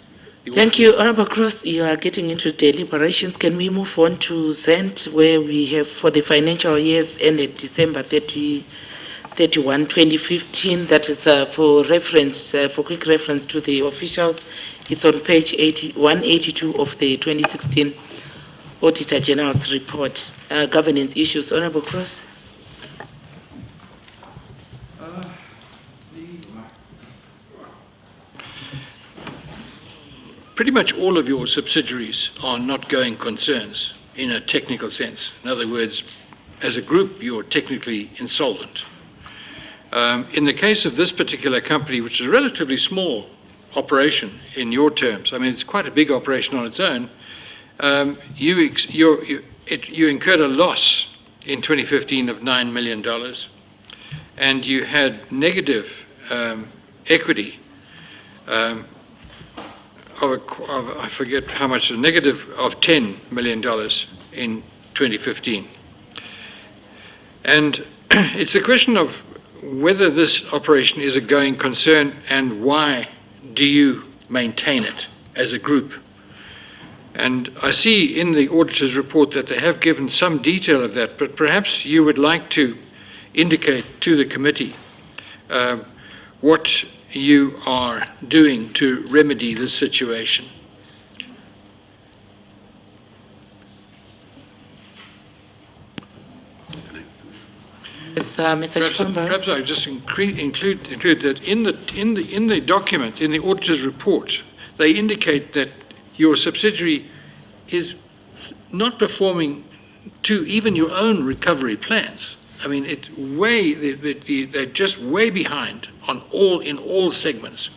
Speaker 1: Thank you, Honorable Cross. You are getting into deliberations. Can we move on to ZENT, where we have for the financial years ended December 31, 2015. That is for reference, for quick reference to the officials. It's on page 182 of the 2016 Auditor General's report. Governance issues. Honorable Cross.
Speaker 11: Pretty much all of your subsidiaries are not going concerns in a technical sense. In other words, as a group, you're technically insolvent. In the case of this particular company, which is a relatively small operation in your terms, I mean, it's quite a big operation on its own, you incurred a loss in 2015 of $9 million, and you had negative equity I forget how much, a negative of $10 million in 2015. And it's a question of whether this operation is a going concern and why do you maintain it as a group. And I see in the auditor's report that they have given some detail of that, but perhaps you would like to indicate to the committee what you are doing to remedy this situation.
Speaker 1: Yes, Mr. Chifamba.
Speaker 11: Perhaps I just include that in the document, in the auditor's report, they indicate that your subsidiary is not performing to even your own recovery plans. I mean, it's they're just way behind in all segments.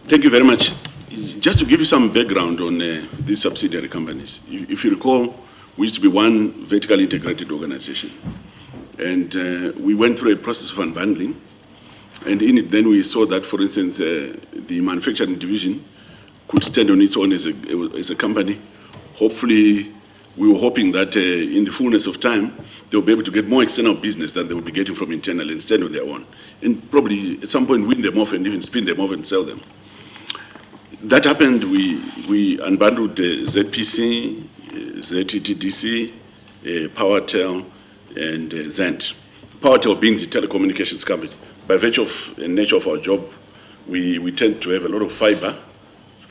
Speaker 2: Thank you very much. Just to give you some background on these subsidiary companies, if you recall, we used to be one vertically integrated organization. And we went through a process of unbundling. And in it, then we saw that, for instance, the manufacturing division could stand on its own as a company. Hopefully, we were hoping that in the fullness of time, they'll be able to get more external business than they will be getting from internal and stand on their own. And probably at some point win them off and even spin them off and sell them. That happened, we unbundled ZPC, ZTTDC, PowerTel, and ZENT. PowerTel being the telecommunications company. By virtue of the nature of our job, we tend to have a lot of fiber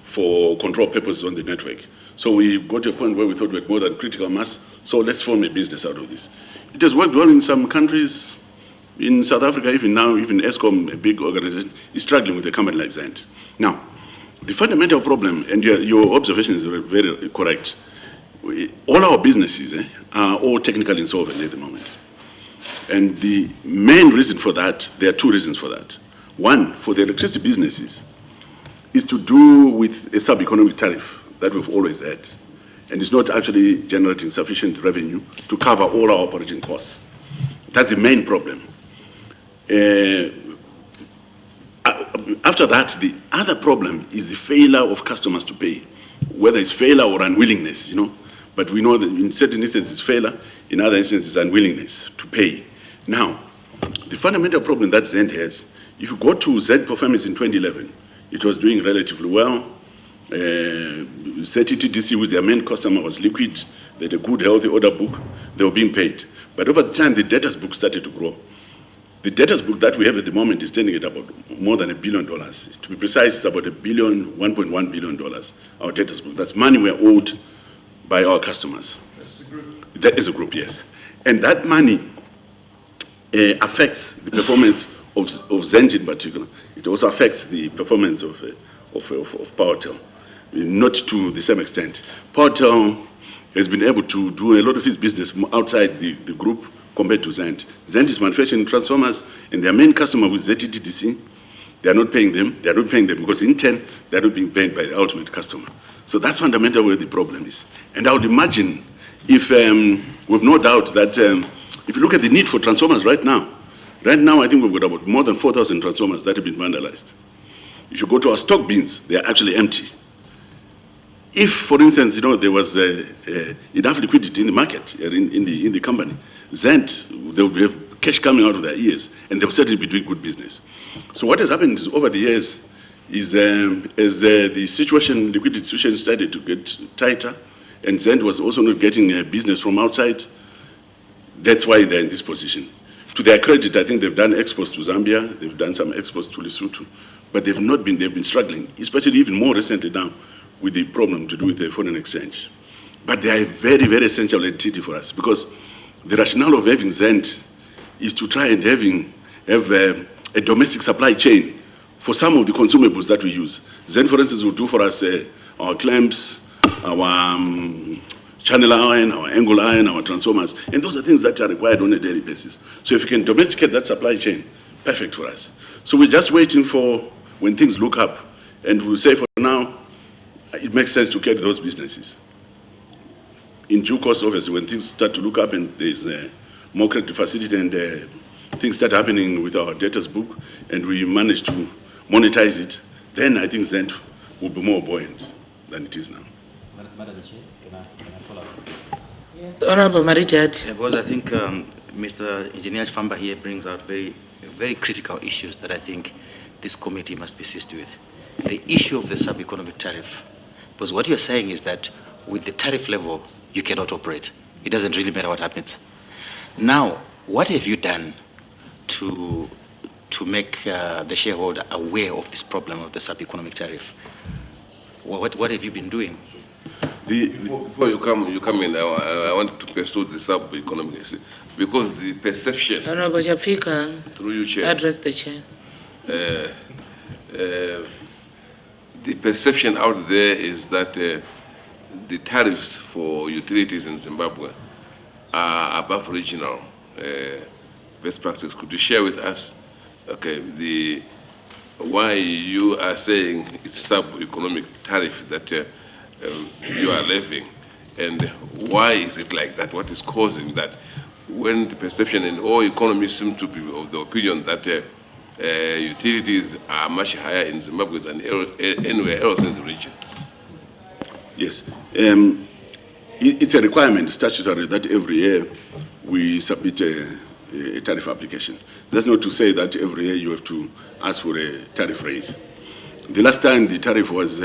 Speaker 2: for control purposes on the network. So we got to a point where we thought we had more than critical mass, so let's form a business out of this. It has worked well in some countries. In South Africa, even now, even ESCOM, a big organization, is struggling with a company like ZENT. Now, the fundamental problem, and your observation is very correct, all our businesses are all technically insolvent at the moment. And the main reason for that, there are two reasons for that. One, for the electricity businesses, is to do with a sub-economic tariff that we've always had. And it's not actually generating sufficient revenue to cover all our operating costs. That's the main problem. After that, the other problem is the failure of customers to pay, whether it's failure or unwillingness, But we know that in certain instances it's failure, in other instances unwillingness to pay. Now, the fundamental problem that ZENT has, if you go to ZENT performance in 2011, it was doing relatively well. ZETDC, with their main customer, was liquid. They had a good, healthy order book. They were being paid. But over the time, the debtors book started to grow. The debtors book that we have at the moment is standing at about more than $1 billion. To be precise, it's about $1.1 billion, our debtors book. That's money we're owed by our customers.
Speaker 9: That's the group.
Speaker 2: That is a group, yes. And that money affects the performance of ZENT in particular. It also affects the performance of PowerTel, not to the same extent. PowerTel has been able to do a lot of its business outside the group compared to ZENT. ZENT is manufacturing transformers, and their main customer with ZETDC, they are not paying them. They are not paying them because in turn, they are not being paid by the ultimate customer. So that's fundamentally where the problem is. And I would imagine if, we've no doubt that if you look at the need for transformers right now I think we've got about more than 4,000 transformers that have been vandalized. If you go to our stock bins, they are actually empty. If, for instance, there was enough liquidity in the market, in the company, ZENT, they would have cash coming out of their ears, and they would certainly be doing good business. So what has happened is, over the years is as the liquidity situation started to get tighter, and ZENT was also not getting business from outside, that's why they're in this position. To their credit, I think they've done exports to Zambia, they've done some exports to Lesotho, but they've been struggling, especially even more recently now, with the problem to do with the foreign exchange. But they are a very, very essential entity for us, because the rationale of having ZENT is to try and have a domestic supply chain for some of the consumables that we use. ZENT, for instance, will do for us our clamps, our channel iron, our angle iron, our transformers, and those are things that are required on a daily basis. So if you can domesticate that supply chain, perfect for us. So we're just waiting for when things look up, and we'll say for now, it makes sense to carry those businesses. In due course, obviously, when things start to look up and there's more credit facility and things start happening with our debtors book and we manage to monetize it, then I think ZENT will be more buoyant than it is now.
Speaker 12: Madam Chair, can I follow up?
Speaker 1: Yes, Honorable Marijad.
Speaker 12: Yeah, because I think Mr. Engineer Chifamba here brings out very, very critical issues that I think this committee must be seized with. The issue of the sub-economic tariff. Because what you're saying is that with the tariff level, you cannot operate. It doesn't really matter what happens. Now, what have you done to make the shareholder aware of this problem of the sub-economic tariff? What have you been doing?
Speaker 10: Before you come in, I want to pursue the sub-economic, because the perception.
Speaker 1: Honorable Jafika,
Speaker 10: through you, Chair.
Speaker 1: Address the Chair.
Speaker 10: The perception out there is that the tariffs for utilities in Zimbabwe are above regional best practice. Could you share with us, why you are saying it's sub-economic tariff that you are levying, and why is it like that? What is causing that? When the perception in all economies seem to be of the opinion that utilities are much higher in Zimbabwe than anywhere else in the region.
Speaker 2: Yes. It's a requirement statutory that every year we submit a tariff application. That's not to say that every year you have to ask for a tariff raise. The last time the tariff was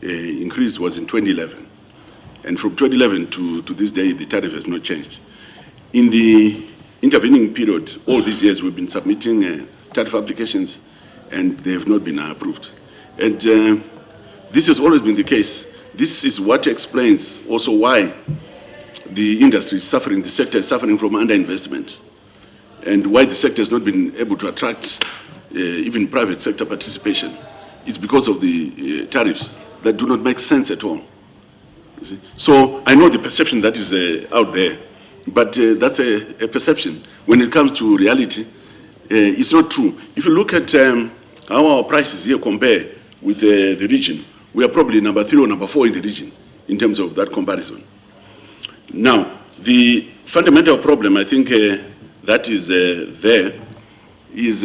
Speaker 2: increased was in 2011. And from 2011 to this day, the tariff has not changed. In the intervening period, all these years we've been submitting tariff applications, and they have not been approved. And this has always been the case. This is what explains also why the industry is suffering, the sector is suffering from underinvestment, and why the sector has not been able to attract even private sector participation. It's because of the tariffs that do not make sense at all. You see? So I know the perception that is out there, but that's a perception. When it comes to reality, it's not true. If you look at how our prices here compare with the region, we are probably number 3 or number 4 in the region in terms of that comparison. Now, the fundamental problem, I think, that is there is,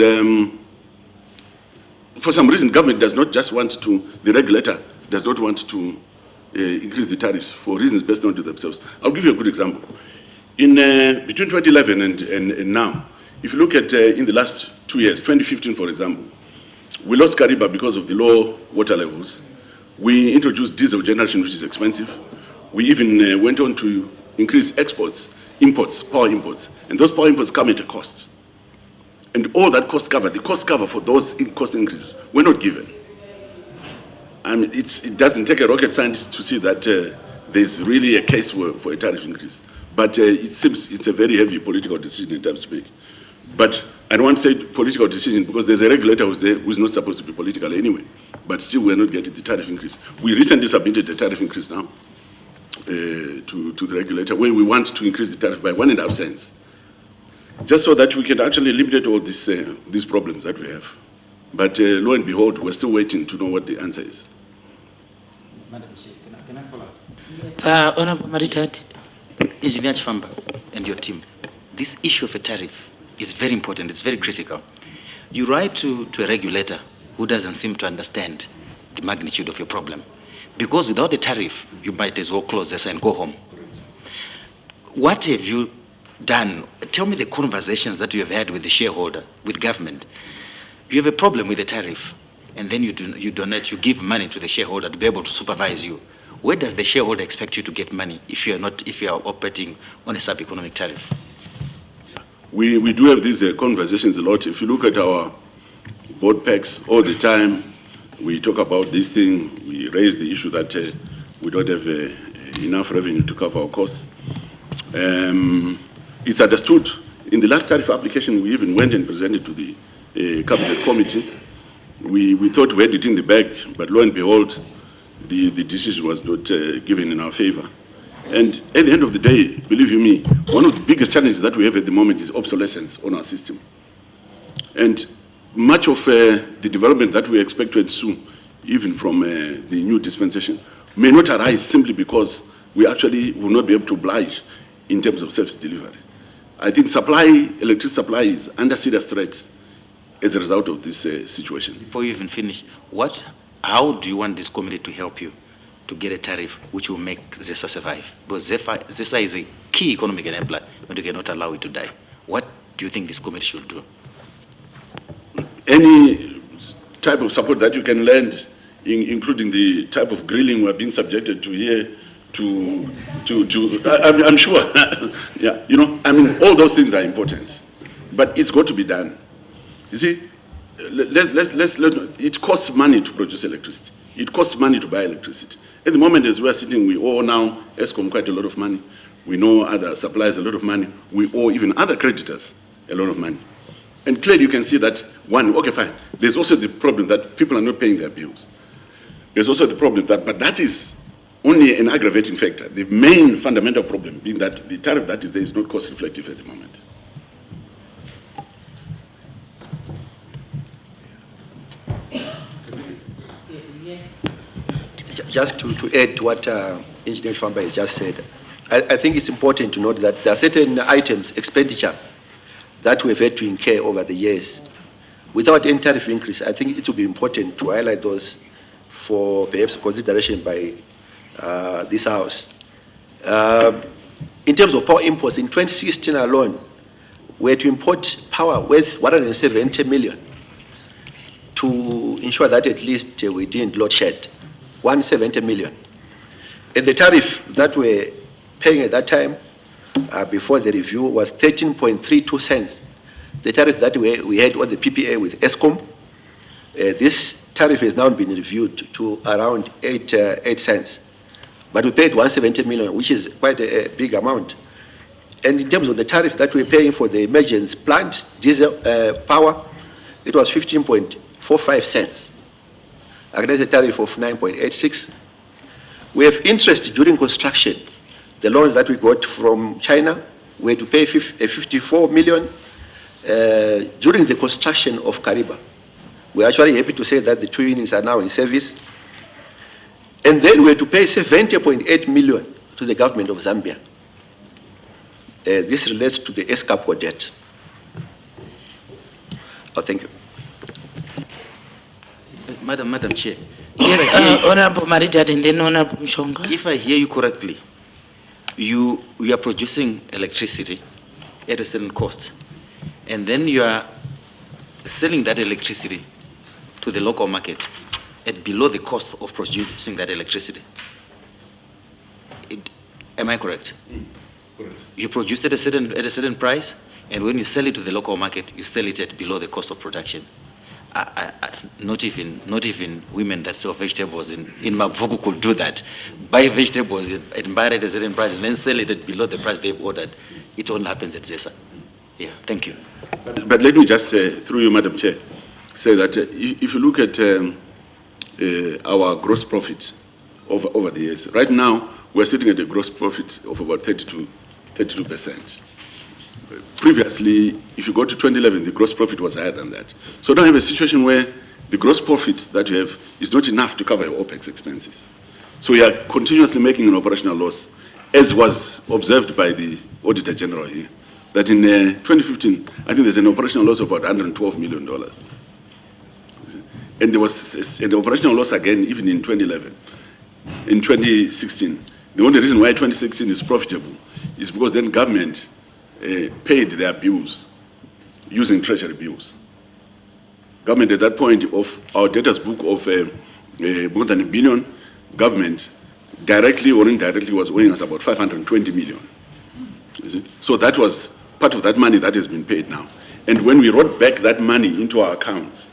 Speaker 2: for some reason, government does not just want to, the regulator does not want to increase the tariffs for reasons best known to themselves. I'll give you a good example. In between 2011 and now, if you look at in the last 2 years, 2015, for example, we lost Kariba because of the low water levels. We introduced diesel generation, which is expensive. We even went on to increase imports, power imports. And those power imports come at a cost. And all that cost cover, the cost cover for those cost increases, were not given. I mean, it doesn't take a rocket scientist to see that there's really a case for a tariff increase. But it seems it's a very heavy political decision in terms of speak. But I don't want to say political decision because there's a regulator who's there who's not supposed to be political anyway. But still, we're not getting the tariff increase. We recently submitted the tariff increase now to the regulator, where we want to increase the tariff by 1.5 cents, just so that we can actually eliminate all these problems that we have. But lo and behold, we're still waiting to know what the answer is.
Speaker 12: Madam Chair, can I follow up?
Speaker 1: Honorable Maritati.
Speaker 12: Engineer Chifamba and your team, this issue of a tariff is very important, it's very critical. You write to a regulator who doesn't seem to understand the magnitude of your problem. Because without a tariff, you might as well close this and go home. What have you done? Tell me the conversations that you have had with the shareholder, with government. You have a problem with the tariff, and then you donate, you give money to the shareholder to be able to supervise you. Where does the shareholder expect you to get money if you are operating on a sub-economic tariff?
Speaker 2: We do have these conversations a lot. If you look at our board packs all the time, we talk about this thing. We raise the issue that we don't have enough revenue to cover our costs. It's understood. In the last tariff application, we even went and presented to the cabinet committee. We thought we had it in the bag, but lo and behold, the decision was not given in our favor. And at the end of the day, believe you me, one of the biggest challenges that we have at the moment is obsolescence on our system. And much of the development that we expect to ensue, even from the new dispensation, may not arise simply because we actually will not be able to oblige in terms of service delivery. I think electricity supply is under serious threat as a result of this situation.
Speaker 12: Before you even finish, how do you want this committee to help you to get a tariff which will make ZESA survive? Because ZESA is a key economic enabler, but you cannot allow it to die. What do you think this committee should do?
Speaker 2: Any type of support that you can lend, including the type of grilling we're being subjected to here, I'm sure, yeah, you know, I mean, all those things are important, but it's got to be done. You see, it costs money to produce electricity. It costs money to buy electricity. At the moment, as we're sitting, we owe now ESCOM quite a lot of money. We know other suppliers a lot of money. We owe even other creditors a lot of money. And clearly you can see that, okay, fine. There's also the problem that people are not paying their bills. There's also the problem but that is only an aggravating factor. The main fundamental problem being that the tariff that is there is not cost reflective at the moment.
Speaker 3: Just to add to what Engineer Chifamba has just said, I think it's important to note that there are certain items, expenditure, that we've had to incur over the years. Without any tariff increase, I think it will be important to highlight those for perhaps consideration by this House. In terms of power imports, in 2016 alone, we had to import power worth 170 million to ensure that at least we didn't load shed. 170 million. And the tariff that we're paying at that time, before the review, was 13.32 cents. The tariff that we had on the PPA with ESCOM, this tariff has now been reviewed to around 8 cents. But we paid 170 million, which is quite a big amount. And in terms of the tariff that we're paying for the emergency plant diesel power, it was 15.45 cents. Against a tariff of 9.86. We have interest during construction. The loans that we got from China, we had to pay 54 million during the construction of Kariba. We're actually happy to say that the 2 units are now in service. And then we had to pay 70.8 million to the government of Zambia. This relates to the ESCAPO debt. Oh, thank you.
Speaker 12: Madam Chair.
Speaker 1: Yes, Honorable Maritati and then Honorable Mshonga.
Speaker 12: If I hear you correctly, you are producing electricity at a certain cost, and then you are selling that electricity to the local market at below the cost of producing that electricity. Am I correct?
Speaker 2: Correct.
Speaker 12: You produce it at a certain price, and when you sell it to the local market, you sell it at below the cost of production. Not even women that sell vegetables in Mavuku could do that. Buy vegetables and buy it at a certain price and then sell it at below the price they've ordered. It only happens at ZESA. Yeah, thank you.
Speaker 2: But let me just say, through you, Madam Chair, say that if you look at our gross profit over the years, right now we're sitting at a gross profit of about 32%. Previously, if you go to 2011, the gross profit was higher than that. So now you have a situation where the gross profit that you have is not enough to cover your OPEX expenses. So we are continuously making an operational loss, as was observed by the Auditor General here, that in 2015, I think there's an operational loss of about $112 million. And there was an operational loss again even in 2011. In 2016, the only reason why 2016 is profitable is because then government paid their bills using treasury bills. Government at that point of our debtors book of more than $1 billion, government directly or indirectly was owing us about 520 million. You see? So that was part of that money that has been paid now. And when we wrote back that money into our accounts,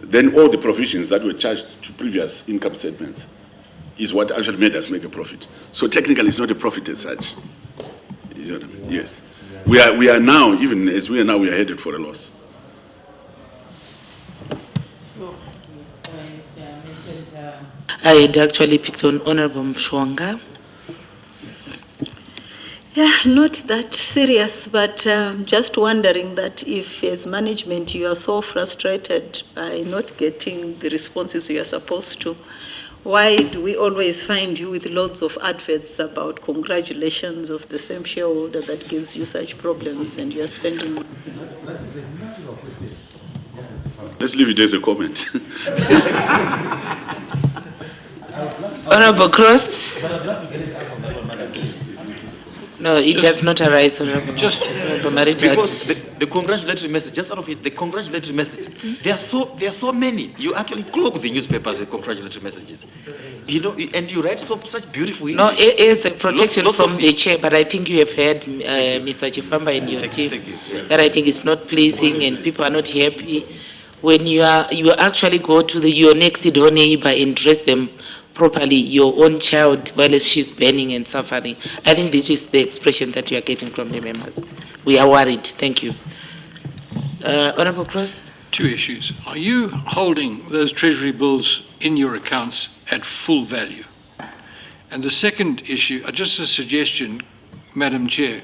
Speaker 2: then all the provisions that were charged to previous income statements is what actually made us make a profit. So technically it's not a profit as such. You know what I mean? Yes. We are now, even as we are now, we are headed for a loss.
Speaker 1: I had actually picked on Honorable Mshwanga.
Speaker 6: Yeah, not that serious, but just wondering that if as management you are so frustrated by not getting the responses you are supposed to, why do we always find you with loads of adverts about congratulations of the same shareholder that gives you such problems and you are spending money?
Speaker 2: Let's leave it as a comment.
Speaker 1: Honorable Cross. No, it does not arise, Honorable.
Speaker 12: Just because the congratulatory message, just out of it, the congratulatory message, there are so many. You actually clog the newspapers with congratulatory messages. You know, and you write such beautiful.
Speaker 1: No, it is a protection
Speaker 12: lots
Speaker 1: from the chair, but I think you have heard Mr. Chifamba and your team that I think is not pleasing and people are not happy. When you actually go to your next door neighbor and dress them properly, your own child, while she's burning and suffering. I think this is the expression that you are getting from the members. We are worried. Thank you. Honorable Cross?
Speaker 11: Two issues. Are you holding those treasury bills in your accounts at full value? And the second issue, just a suggestion, Madam Chair,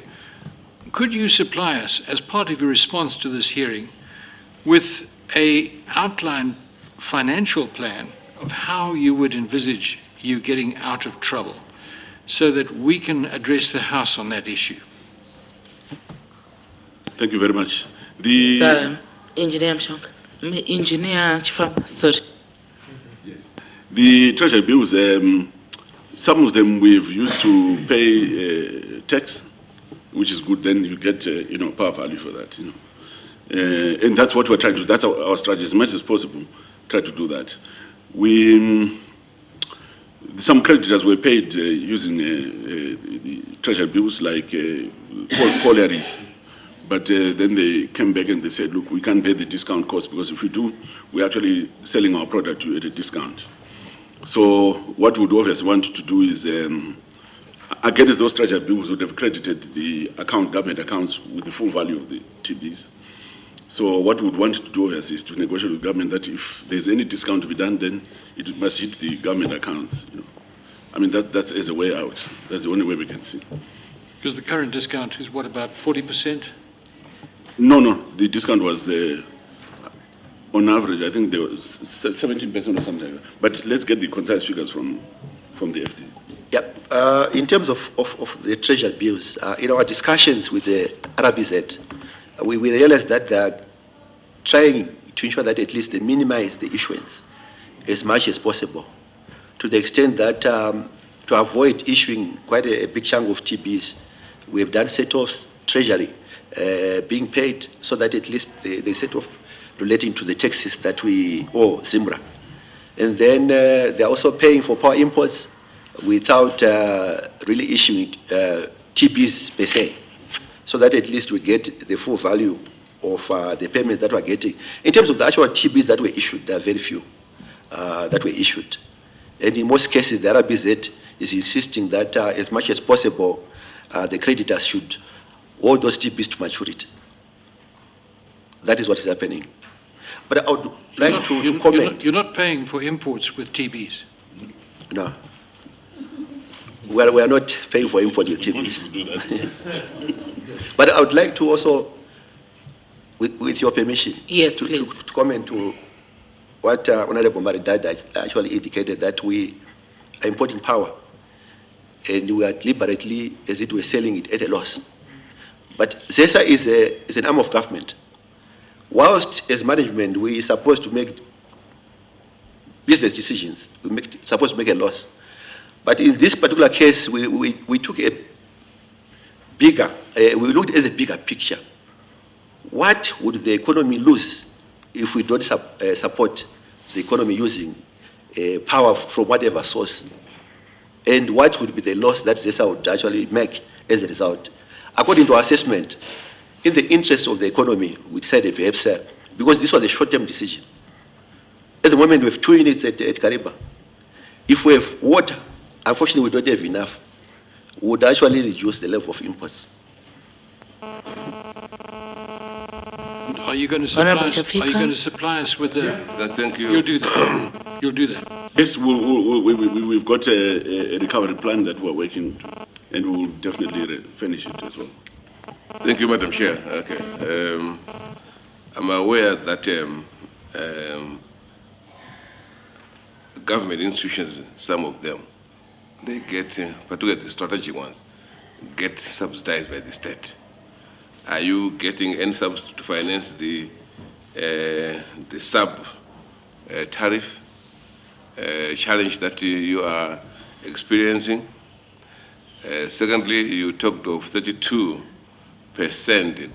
Speaker 11: could you supply us, as part of your response to this hearing, with an outlined financial plan of how you would envisage you getting out of trouble so that we can address the House on that issue?
Speaker 2: Thank you very much.
Speaker 1: Engineer Mshwanga. Engineer Chifamba, sorry.
Speaker 2: Yes. The treasury bills, some of them we've used to pay tax, which is good. Then you get, power value for that, and that's what we're trying to do. That's our strategy, as much as possible, try to do that. Some creditors were paid using the treasury bills like collieries, but then they came back and they said, look, we can't pay the discount cost because if we do, we're actually selling our product at a discount. So what we'd obviously want to do is, against those treasury bills, would have credited the government accounts with the full value of the TBs. So what we would want to do is to negotiate with government that if there's any discount to be done, then it must hit the government accounts. I mean, that's as a way out. That's the only way we can see. Because
Speaker 11: the current discount is what, about 40%?
Speaker 2: No, the discount was, on average, I think there was 17% or something like that. But let's get the concise figures from the FD.
Speaker 3: Yep. In terms of the treasury bills, in our discussions with the RBZ, we realized that they are trying to ensure that at least they minimize the issuance as much as possible, to the extent that to avoid issuing quite a big chunk of TBs, we have done set-offs, treasury being paid, so that at least the set-off relating to the taxes that we owe Zimbra And then they're also paying for power imports without really issuing TBs per se, so that at least we get the full value of the payments that we're getting. In terms of the actual TBs that were issued, there are very few that were issued. And in most cases, the RBZ is insisting that as much as possible, the creditors should hold those TBs to maturity. That is what is happening. But I would like to comment.
Speaker 11: You're not paying for imports with TBs?
Speaker 3: No. Well, we are not paying for imports with TBs. But I would like to also, with your permission,
Speaker 1: yes, please,
Speaker 3: to comment to what Honorable Maridad actually indicated, that we are importing power and we are deliberately, as it were, selling it at a loss. But ZESA is an arm of government. Whilst as management we are supposed to make business decisions, supposed to make a loss. But in this particular case, we took a bigger, we looked at the bigger picture. What would the economy lose if we don't support the economy using power from whatever source? And what would be the loss that ZESA would actually make as a result? According to our assessment, in the interest of the economy, we decided perhaps, because this was a short-term decision. At the moment, we have 2 units at Kariba. If we have water, unfortunately, we don't have enough. We would actually reduce the level of imports.
Speaker 11: Are you going to supply us with the...
Speaker 10: Thank you.
Speaker 11: You'll do that. You'll do that.
Speaker 2: Yes, we've got a recovery plan that we're working to, and we will definitely finish it as well.
Speaker 10: Thank you, Madam Chair. Okay. I'm aware that government institutions, some of them, they get, particularly the strategic ones, get subsidized by the state. Are you getting any subs to finance the sub-tariff challenge that you are experiencing? Secondly, you talked of 32%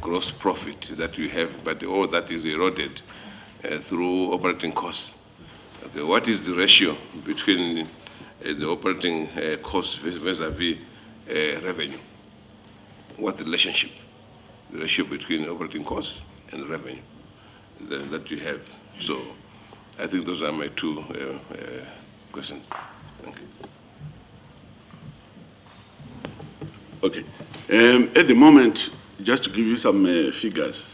Speaker 10: gross profit that you have, but all that is eroded through operating costs. Okay, what is the ratio between the operating costs vis-a-vis revenue? What the relationship? The ratio between operating costs and revenue that you have. So I think those are my 2 questions. Thank you.
Speaker 2: Okay. At the moment, just to give you some figures,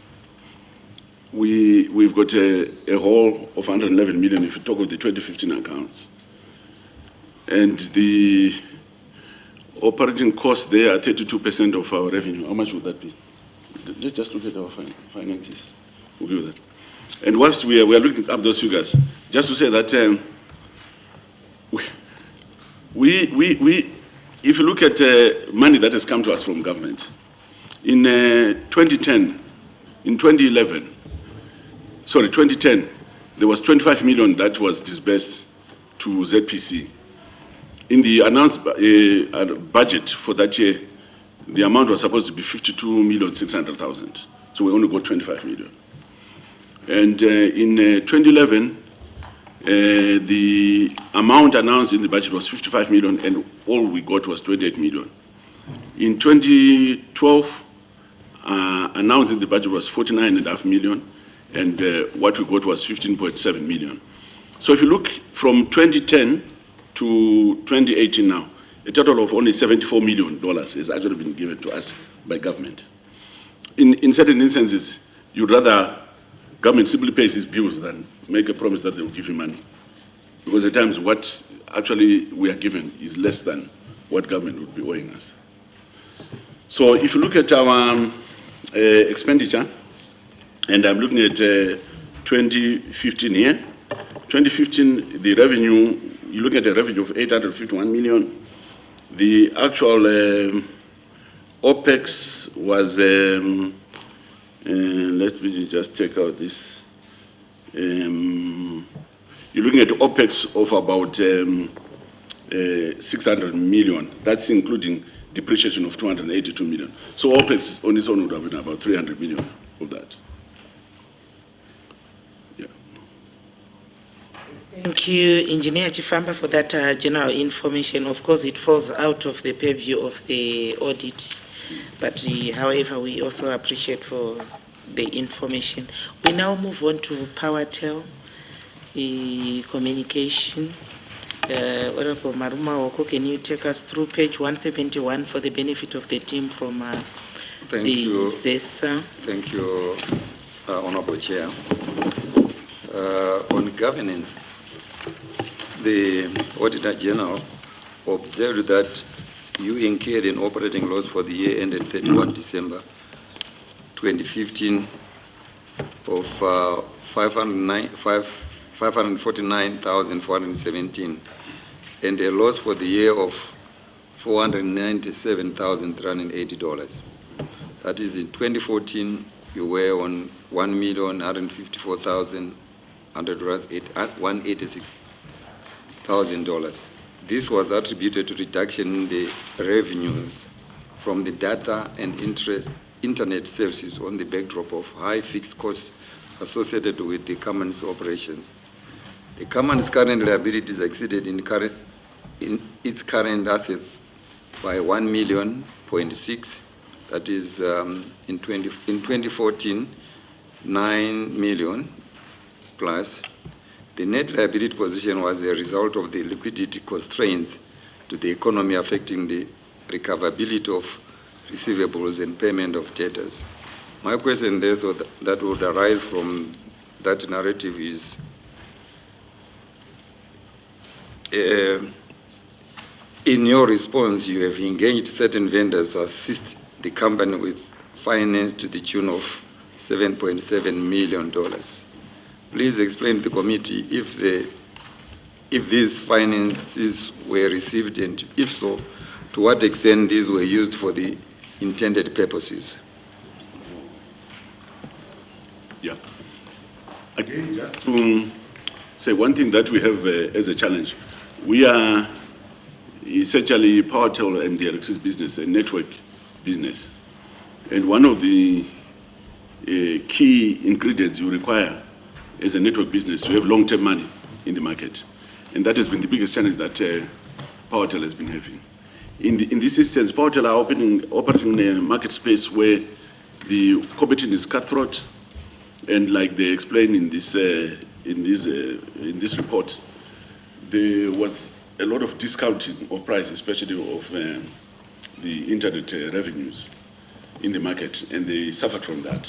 Speaker 2: we've got a hole of 111 million if you talk of the 2015 accounts. And the operating costs there are 32% of our revenue. How much would that be? Let's just look at our finances. We'll give that. And whilst we are looking up those figures, just to say that if you look at money that has come to us from government, in 2010, in 2010, there was 25 million that was disbursed to ZPC. In the announced budget for that year, the amount was supposed to be 52,600,000. So we only got 25 million. And in 2011, the amount announced in the budget was 55 million, and all we got was 28 million. In 2012, announced in the budget was 49.5 million, and what we got was 15.7 million. So if you look from 2010 to 2018 now, a total of only $74 million has actually been given to us by government. In certain instances, you'd rather government simply pays its bills than make a promise that they will give you money. Because at times what actually we are given is less than what government would be owing us. So if you look at our expenditure, and I'm looking at 2015 here, 2015, the revenue, you look at a revenue of 851 million. The actual OPEX was, let me just take out this. You're looking at OPEX of about 600 million. That's including depreciation of 282 million. So OPEX on its own would have been about 300 million of that. Yeah.
Speaker 1: Thank you, Engineer Chifamba, for that general information. Of course, it falls out of the purview of the audit, but however, we also appreciate for the information. We now move on to PowerTel communication. Honorable Maruma Oko, can you take us through page 171 for the benefit of the team from the ZESA?
Speaker 5: Thank you, Honorable Chair. On governance, the Auditor General observed that you incurred an operating loss for the year ended 31 December 2015 of 549,417 and a loss for the year of $497,380. That is, in 2014, you were on $1,154,186,000. This was attributed to reduction in the revenues from the data and internet services on the backdrop of high fixed costs associated with the company's operations. The company's current liabilities exceeded in its current assets by $1.6 million. That is, in 2014, 9 million plus. The net liability position was a result of the liquidity constraints to the economy affecting the recoverability of receivables and payment of debtors. My question there, so that would arise from that narrative is, in your response, you have engaged certain vendors to assist the company with finance to the tune of $7.7 million. Please explain to the committee if these finances were received, and if so, to what extent these were used for the intended purposes.
Speaker 2: Yeah. Again, just to say one thing that we have as a challenge, we are essentially PowerTel and the electricity business, a network business. And one of the key ingredients you require as a network business, to have long-term money in the market. And that has been the biggest challenge that PowerTel has been having. In this instance, PowerTel are operating in a market space where the competition is cutthroat, and like they explained in this report, there was a lot of discounting of price, especially of the internet revenues in the market, and they suffered from that.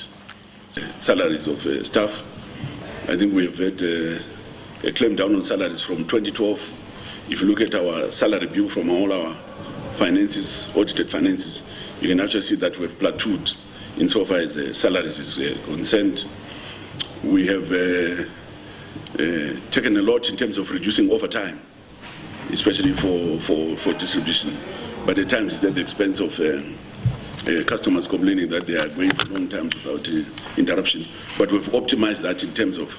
Speaker 2: Salaries of staff, I think we've had a claim down on salaries from 2012. If you look at our salary bill from all our finances, audited finances, you can actually see that we've plateaued insofar as salaries is concerned. We have taken a lot in terms of reducing overtime, especially for distribution. But at times it's at the expense of customers complaining that they are going for long time without interruption. But we've optimized that in terms of,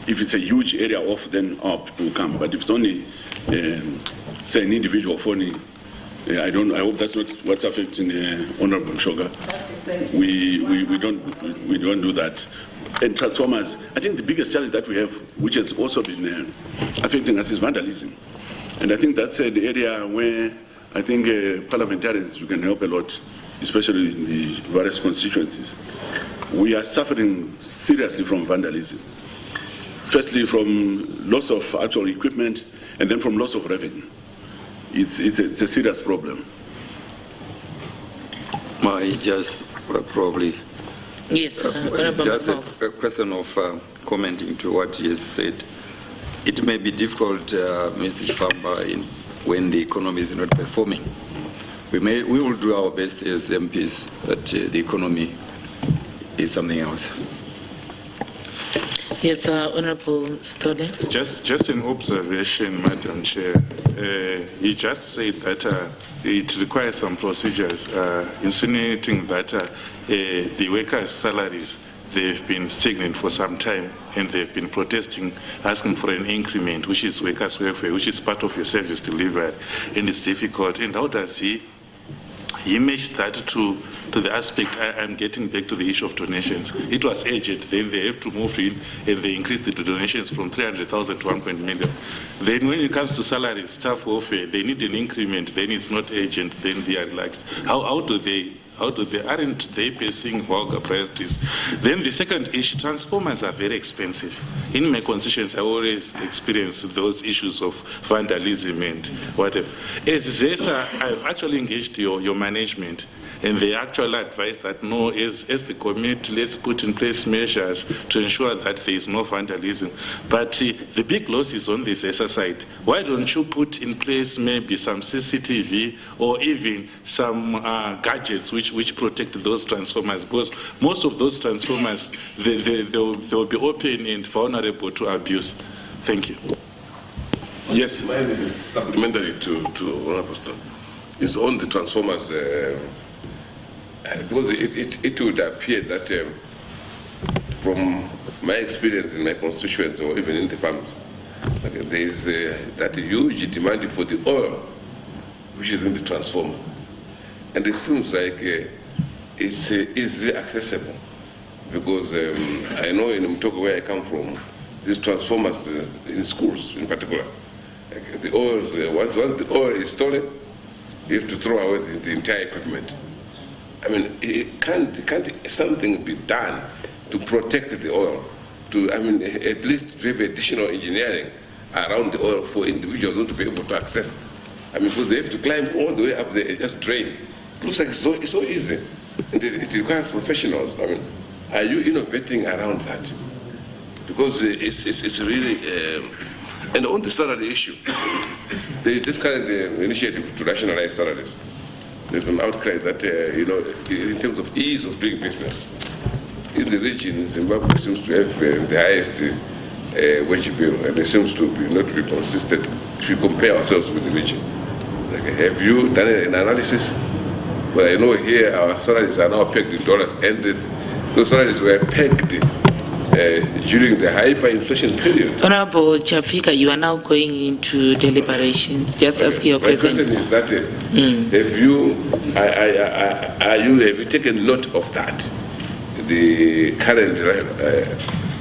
Speaker 2: if it's a huge area off, then our people will come. But if it's only, say, an individual phoning, I hope that's not what's affecting Honorable Shoga. Exactly. We don't do that. And transformers, I think the biggest challenge that we have, which has also been affecting us, is vandalism. And I think that's the area where I think parliamentarians, you can help a lot, especially in the various constituencies. We are suffering seriously from vandalism. Firstly, from loss of actual equipment, and then from loss of revenue. It's a serious problem.
Speaker 5: I just probably...
Speaker 1: Yes,
Speaker 5: it's just a question of commenting to what he has said. It may be difficult, Mr. Chifamba, when the economy is not performing. We will do our best as MPs that the economy is something else.
Speaker 1: Yes, Honorable Stone.
Speaker 7: Just an observation, Madam Chair. You just said that it requires some procedures, insinuating that the workers' salaries, they've been stagnant for some time, and they've been protesting, asking for an increment, which is workers' welfare, which is part of your service delivery, and it's difficult. And how does he he matched that to the aspect. I'm getting back to the issue of donations. It was urgent, then they have to move in, and they increased the donations from 300,000 to 1 million. Then when it comes to salaries, staff welfare, they need an increment, then it's not urgent, then they are relaxed. How do they, aren't they pursuing vulgar priorities? Then the second issue, transformers are very expensive. In my constituency, I always experience those issues of vandalism and whatever. As ZESA, I've actually engaged your management, and they actually advise that no, as the community, let's put in place measures to ensure that there is no vandalism. But the big loss is on the ZESA side. Why don't you put in place maybe some CCTV or even some gadgets which protect those transformers? Because most of those transformers, they'll be open and vulnerable to abuse. Thank you.
Speaker 10: Yes, mine is supplementary to Honorable Stone. It's on the transformers. Because it would appear that from my experience in my constituency or even in the farms, there is that huge demand for the oil which is in the transformer. And it seems like it's easily accessible, because I know in Mtoko, where I come from, these transformers in schools in particular, like the oils, once the oil is stolen, you have to throw away the entire equipment. I mean, can't something be done to protect the oil? At least to have additional engineering around the oil for individuals not to be able to access. Because they have to climb all the way up there and just drain. It looks like it's so easy. And it requires professionals. Are you innovating around that? Because it's really, and on the salary issue, there is this kind of initiative to rationalize salaries. There's an outcry that, in terms of ease of doing business, in the region, Zimbabwe seems to have the highest wage bill, and it seems to be not to be consistent if we compare ourselves with the region. Have you done an analysis? Well, I know here our salaries are now pegged in dollars, and those salaries were pegged during the hyperinflation period.
Speaker 1: Honorable Chafika, you are now going into deliberations. Just ask your question.
Speaker 10: My question is that have you taken note of that? The current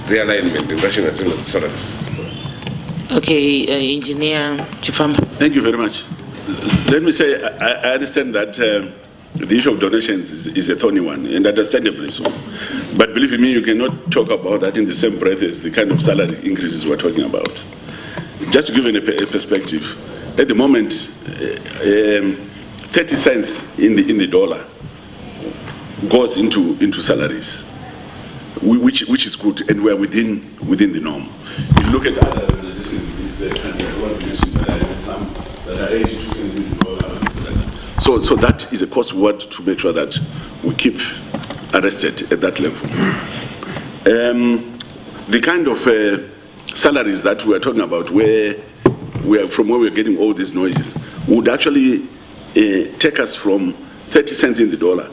Speaker 10: realignment and rationalization of the salaries.
Speaker 1: Okay, Engineer Chifamba.
Speaker 2: Thank you very much. Let me say, I understand that the issue of donations is a thorny one, and understandably so. But believe me, you cannot talk about that in the same breath as the kind of salary increases we're talking about. Just to give you a perspective, at the moment, 30 cents in the dollar goes into salaries, which is good, and we're within the norm. If you look at other organizations in this country, I want to mention that I have some that are 82 cents in the dollar. So that is a cost word to make sure that we keep arrested at that level. The kind of salaries that we are talking about, from where we're getting all these noises, would actually take us from 30 cents in the dollar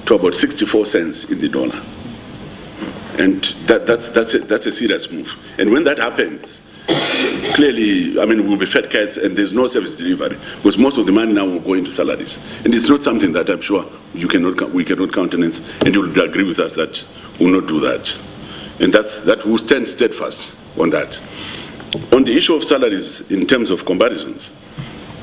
Speaker 2: to about 64 cents in the dollar. And that's a serious move. And when that happens, clearly, we'll be fat cats, and there's no service delivery, because most of the money now will go into salaries. And it's not something that I'm sure we cannot countenance, and you will agree with us that we will not do that. And that will stand steadfast on that. On the issue of salaries, in terms of comparisons,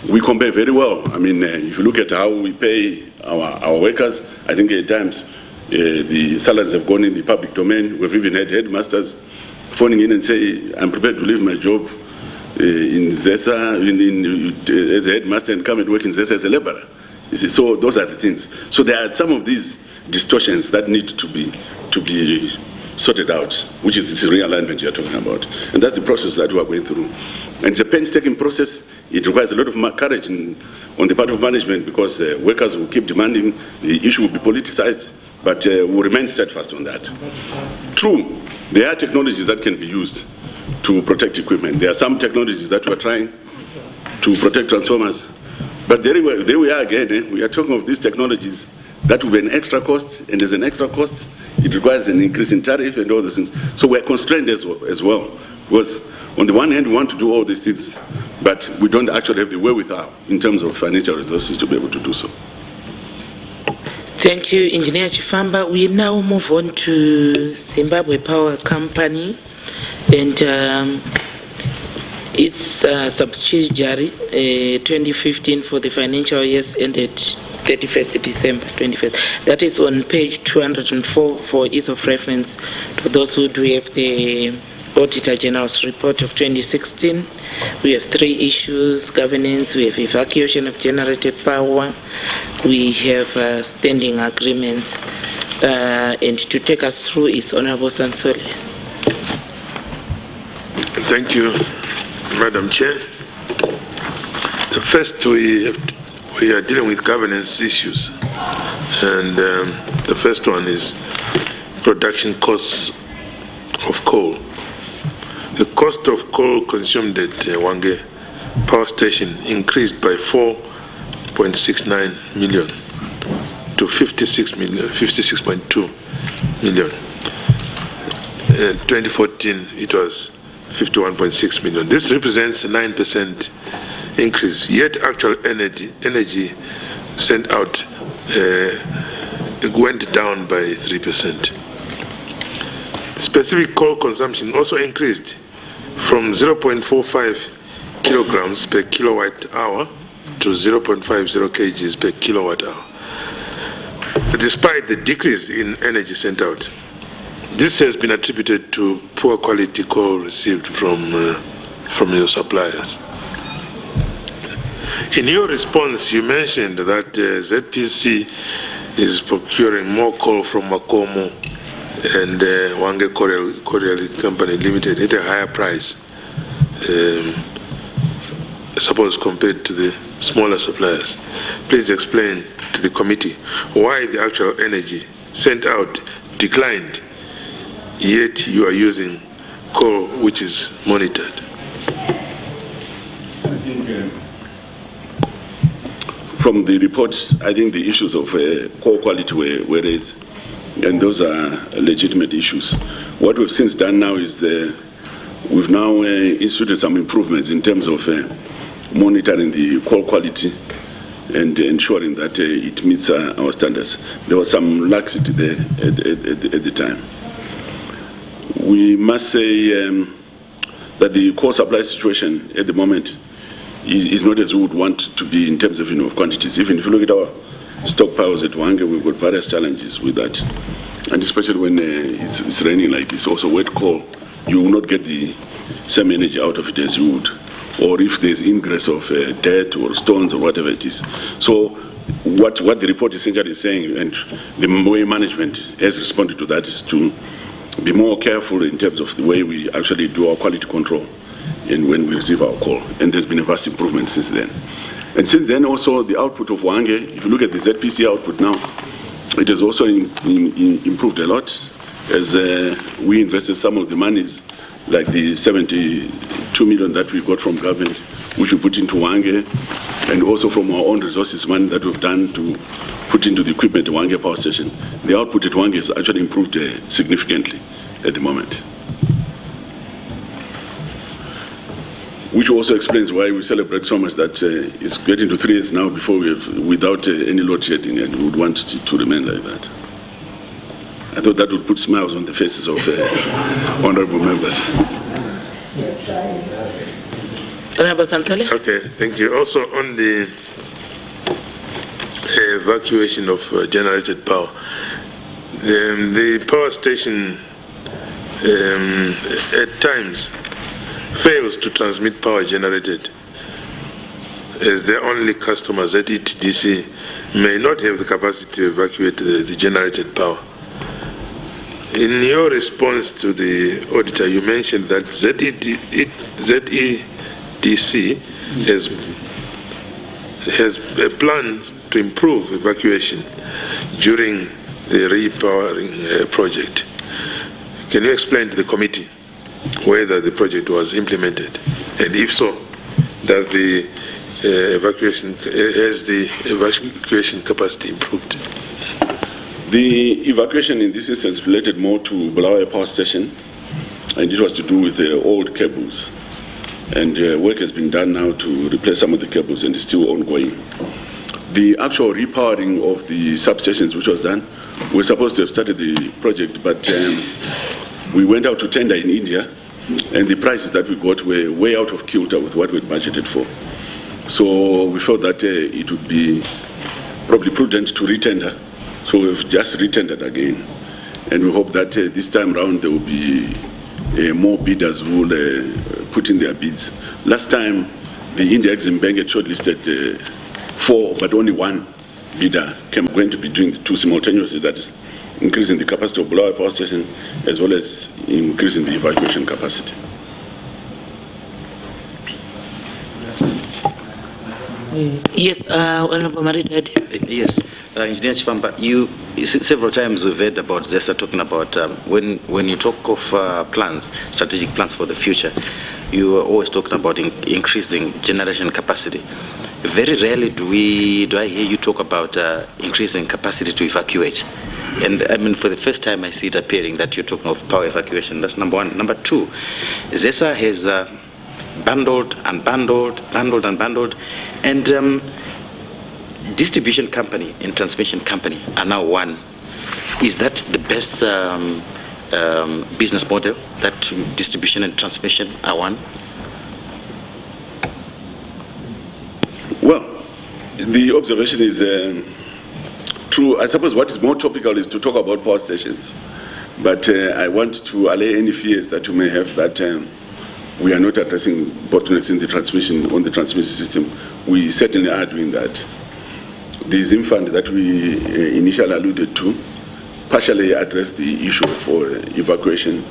Speaker 2: we compare very well. If you look at how we pay our workers, I think at times the salaries have gone in the public domain. We've even had headmasters phoning in and say, I'm prepared to leave my job in ZESA as a headmaster and come and work in ZESA as a laborer. You see, so those are the things. So there are some of these distortions that need to be sorted out, which is this realignment you're talking about. And that's the process that we're going through. And it's a painstaking process. It requires a lot of courage on the part of management, because workers will keep demanding, the issue will be politicized, but we'll remain steadfast on that. True, there are technologies that can be used to protect equipment. There are some technologies that we're trying to protect transformers. But there we are again. We are talking of these technologies that will be an extra cost, and as an extra cost, it requires an increase in tariff and all those things. So we're constrained as well. Because on the one hand, we want to do all these things, but we don't actually have the wherewithal in terms of financial resources to be able to do so.
Speaker 1: Thank you, Engineer Chifamba. We now move on to Zimbabwe Power Company and its subsidiary 2015 for the financial years ended 31st December 2015. That is on page 204 for ease of reference to those who do have the Auditor General's report of 2016. We have 3 issues: governance, we have evacuation of generated power, we have standing agreements. And to take us through is Honorable Sansole.
Speaker 9: Thank you, Madam Chair. The first, we are dealing with governance issues. And the first one is production costs of coal. The cost of coal consumed at Hwange Power Station increased by 4.69 million to 56.2 million. In 2014, it was 51.6 million. This represents a 9% increase, yet actual energy sent out went down by 3%. Specific coal consumption also increased from 0.45 kilograms per kilowatt hour to 0.50 kgs per kilowatt hour. Despite the decrease in energy sent out, this has been attributed to poor quality coal received from your suppliers. In your response, you mentioned that ZPC is procuring more coal from Makomo and Hwange Coal Company Limited at a higher price, suppose compared to the smaller suppliers. Please explain to the committee why the actual energy sent out declined, yet you are using coal which is monitored.
Speaker 2: I think from the reports, I think the issues of coal quality were raised, and those are legitimate issues. What we've since done now is we've now instituted some improvements in terms of monitoring the coal quality and ensuring that it meets our standards. There was some laxity there at the time. We must say that the coal supply situation at the moment is not as we would want to be in terms of quantities. Even if you look at our stockpiles at Hwange, we've got various challenges with that, and especially when it's raining like this. Also, wet coal, you will not get the same energy out of it as you would, or if there's ingress of dirt or stones or whatever it is. So what the report essentially is saying, and the way management has responded to that, is to be more careful in terms of the way we actually do our quality control and when we receive our coal. And there's been a vast improvement since then. And since then also the output of Hwange, if you look at the ZPC output now, it has also improved a lot as we invested some of the monies, like the 72 million that we got from government, which we put into Hwange, and also from our own resources money that we've done to put into the equipment at Hwange Power Station. The output at Hwange has actually improved significantly at the moment. Which also explains why we celebrate so much that it's getting to 3 years now before we have, without any load shedding, and we would want it to remain like that. I thought that would put smiles on the faces of honorable members.
Speaker 1: Honorable Sansole.
Speaker 9: Okay, thank you. Also on the evacuation of generated power, the power station at times fails to transmit power generated, as the only customers at ZETDC may not have the capacity to evacuate the generated power. In your response to the auditor, you mentioned that ZETDC has a plan to improve evacuation during the repowering project. Can you explain to the committee whether the project was implemented, and if so, does the has the evacuation capacity improved?
Speaker 2: The evacuation in this instance related more to Bulawayo Power Station, and it was to do with old cables. And work has been done now to replace some of the cables, and it's still ongoing. the actual repowering of the substations, which was done, we were supposed to have started the project, but we went out to tender in India, and the prices that we got were way out of kilter with what we'd budgeted for. So we felt that it would be probably prudent to retender. So we've just retendered again. And we hope that this time around there will be more bidders who will put in their bids. Last time, the India Exim Bank had shortlisted 4, but only 1 bidder came going to be doing the 2 simultaneously, that is increasing the capacity of Bulawayo Power Station as well as increasing the evacuation capacity.
Speaker 1: Yes, Honorable Maridad.
Speaker 12: Yes, Engineer Chifamba, you several times we've heard about ZESA talking about when you talk of plans, strategic plans for the future, you are always talking about increasing generation capacity. Very rarely do I hear you talk about increasing capacity to evacuate. And I mean, for the first time I see it appearing that you're talking of power evacuation. That's number one. Number two, ZESA has bundled and bundled, and distribution company and transmission company are now one. Is that the best business model, that distribution and transmission are one?
Speaker 2: Well, the observation is true. I suppose what is more topical is to talk about power stations. But I want to allay any fears that you may have that we are not addressing bottlenecks in the transmission, on the transmission system. We certainly are doing that. The ZIM fund that we initially alluded to partially addressed the issue for evacuation.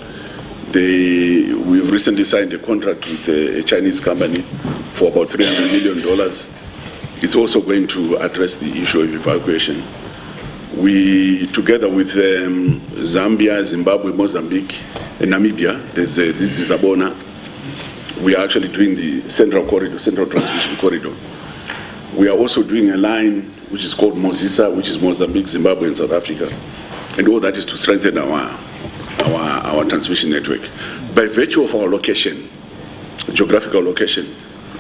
Speaker 2: We've recently signed a contract with a Chinese company for about $300 million. It's also going to address the issue of evacuation. We, together with Zambia, Zimbabwe, Mozambique, and Namibia, this is Zabona, we are actually doing the central corridor, central transmission corridor. We are also doing a line which is called ZESA, which is Mozambique, Zimbabwe, and South Africa. And all that is to strengthen our transmission network. By virtue of our location, geographical location,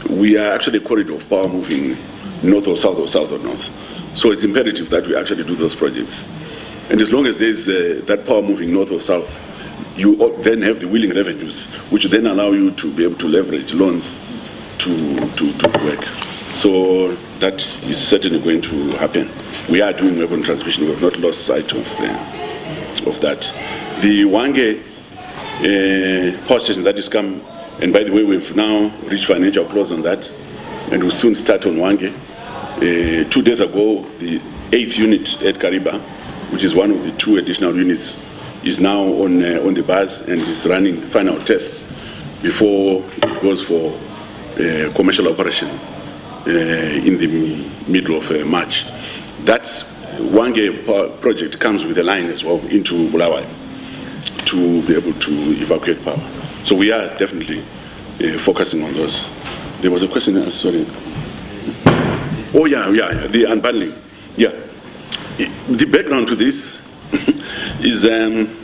Speaker 2: we are actually a corridor of power moving north or south or south or north. So it's imperative that we actually do those projects. And as long as there's that power moving north or south, you then have the willing revenues, which then allow you to be able to leverage loans to work. So that is certainly going to happen. We are doing urban transmission. We have not lost sight of that. The Wange power station that is come, and by the way, we've now reached financial close on that, and we'll soon start on Wange. 2 days ago, the 8th unit at Kariba, which is one of the 2 additional units, is now on the bus and is running final tests before it goes for commercial operation in the middle of March. That Wange project comes with a line as well into Bulawayo to be able to evacuate power. So we are definitely focusing on those. There was a question, sorry. Oh yeah, the unbundling. Yeah. The background to this is in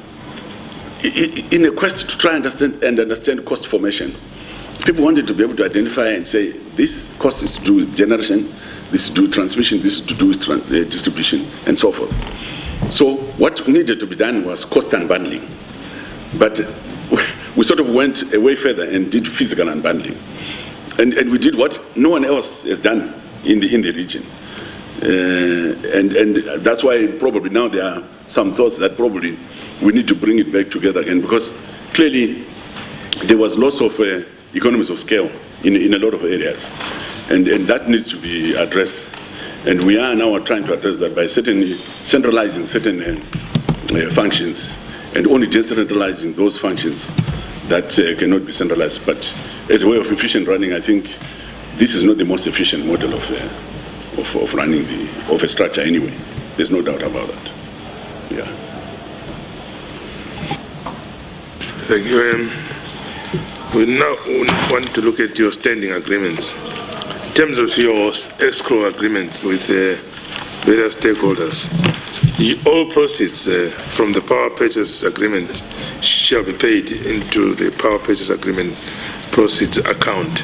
Speaker 2: a quest to try and understand cost formation. People wanted to be able to identify and say, this cost is to do with generation, this is to do with transmission, this is to do with distribution, and so forth. So what needed to be done was cost unbundling. But we sort of went a way further and did physical unbundling. And we did what no one else has done in the region. And that's why probably now there are some thoughts that probably we need to bring it back together again, because clearly there was loss of economies of scale in a lot of areas, and that needs to be addressed. And we are now trying to address that by centralizing certain functions and only decentralizing those functions that cannot be centralized. But as a way of efficient running, I think this is not the most efficient model of running of a structure anyway. There's no doubt about that. Yeah.
Speaker 9: Thank you. We now want to look at your standing agreements. In terms of your escrow agreement with various stakeholders, all proceeds from the power purchase agreement shall be paid into the power purchase agreement proceeds account.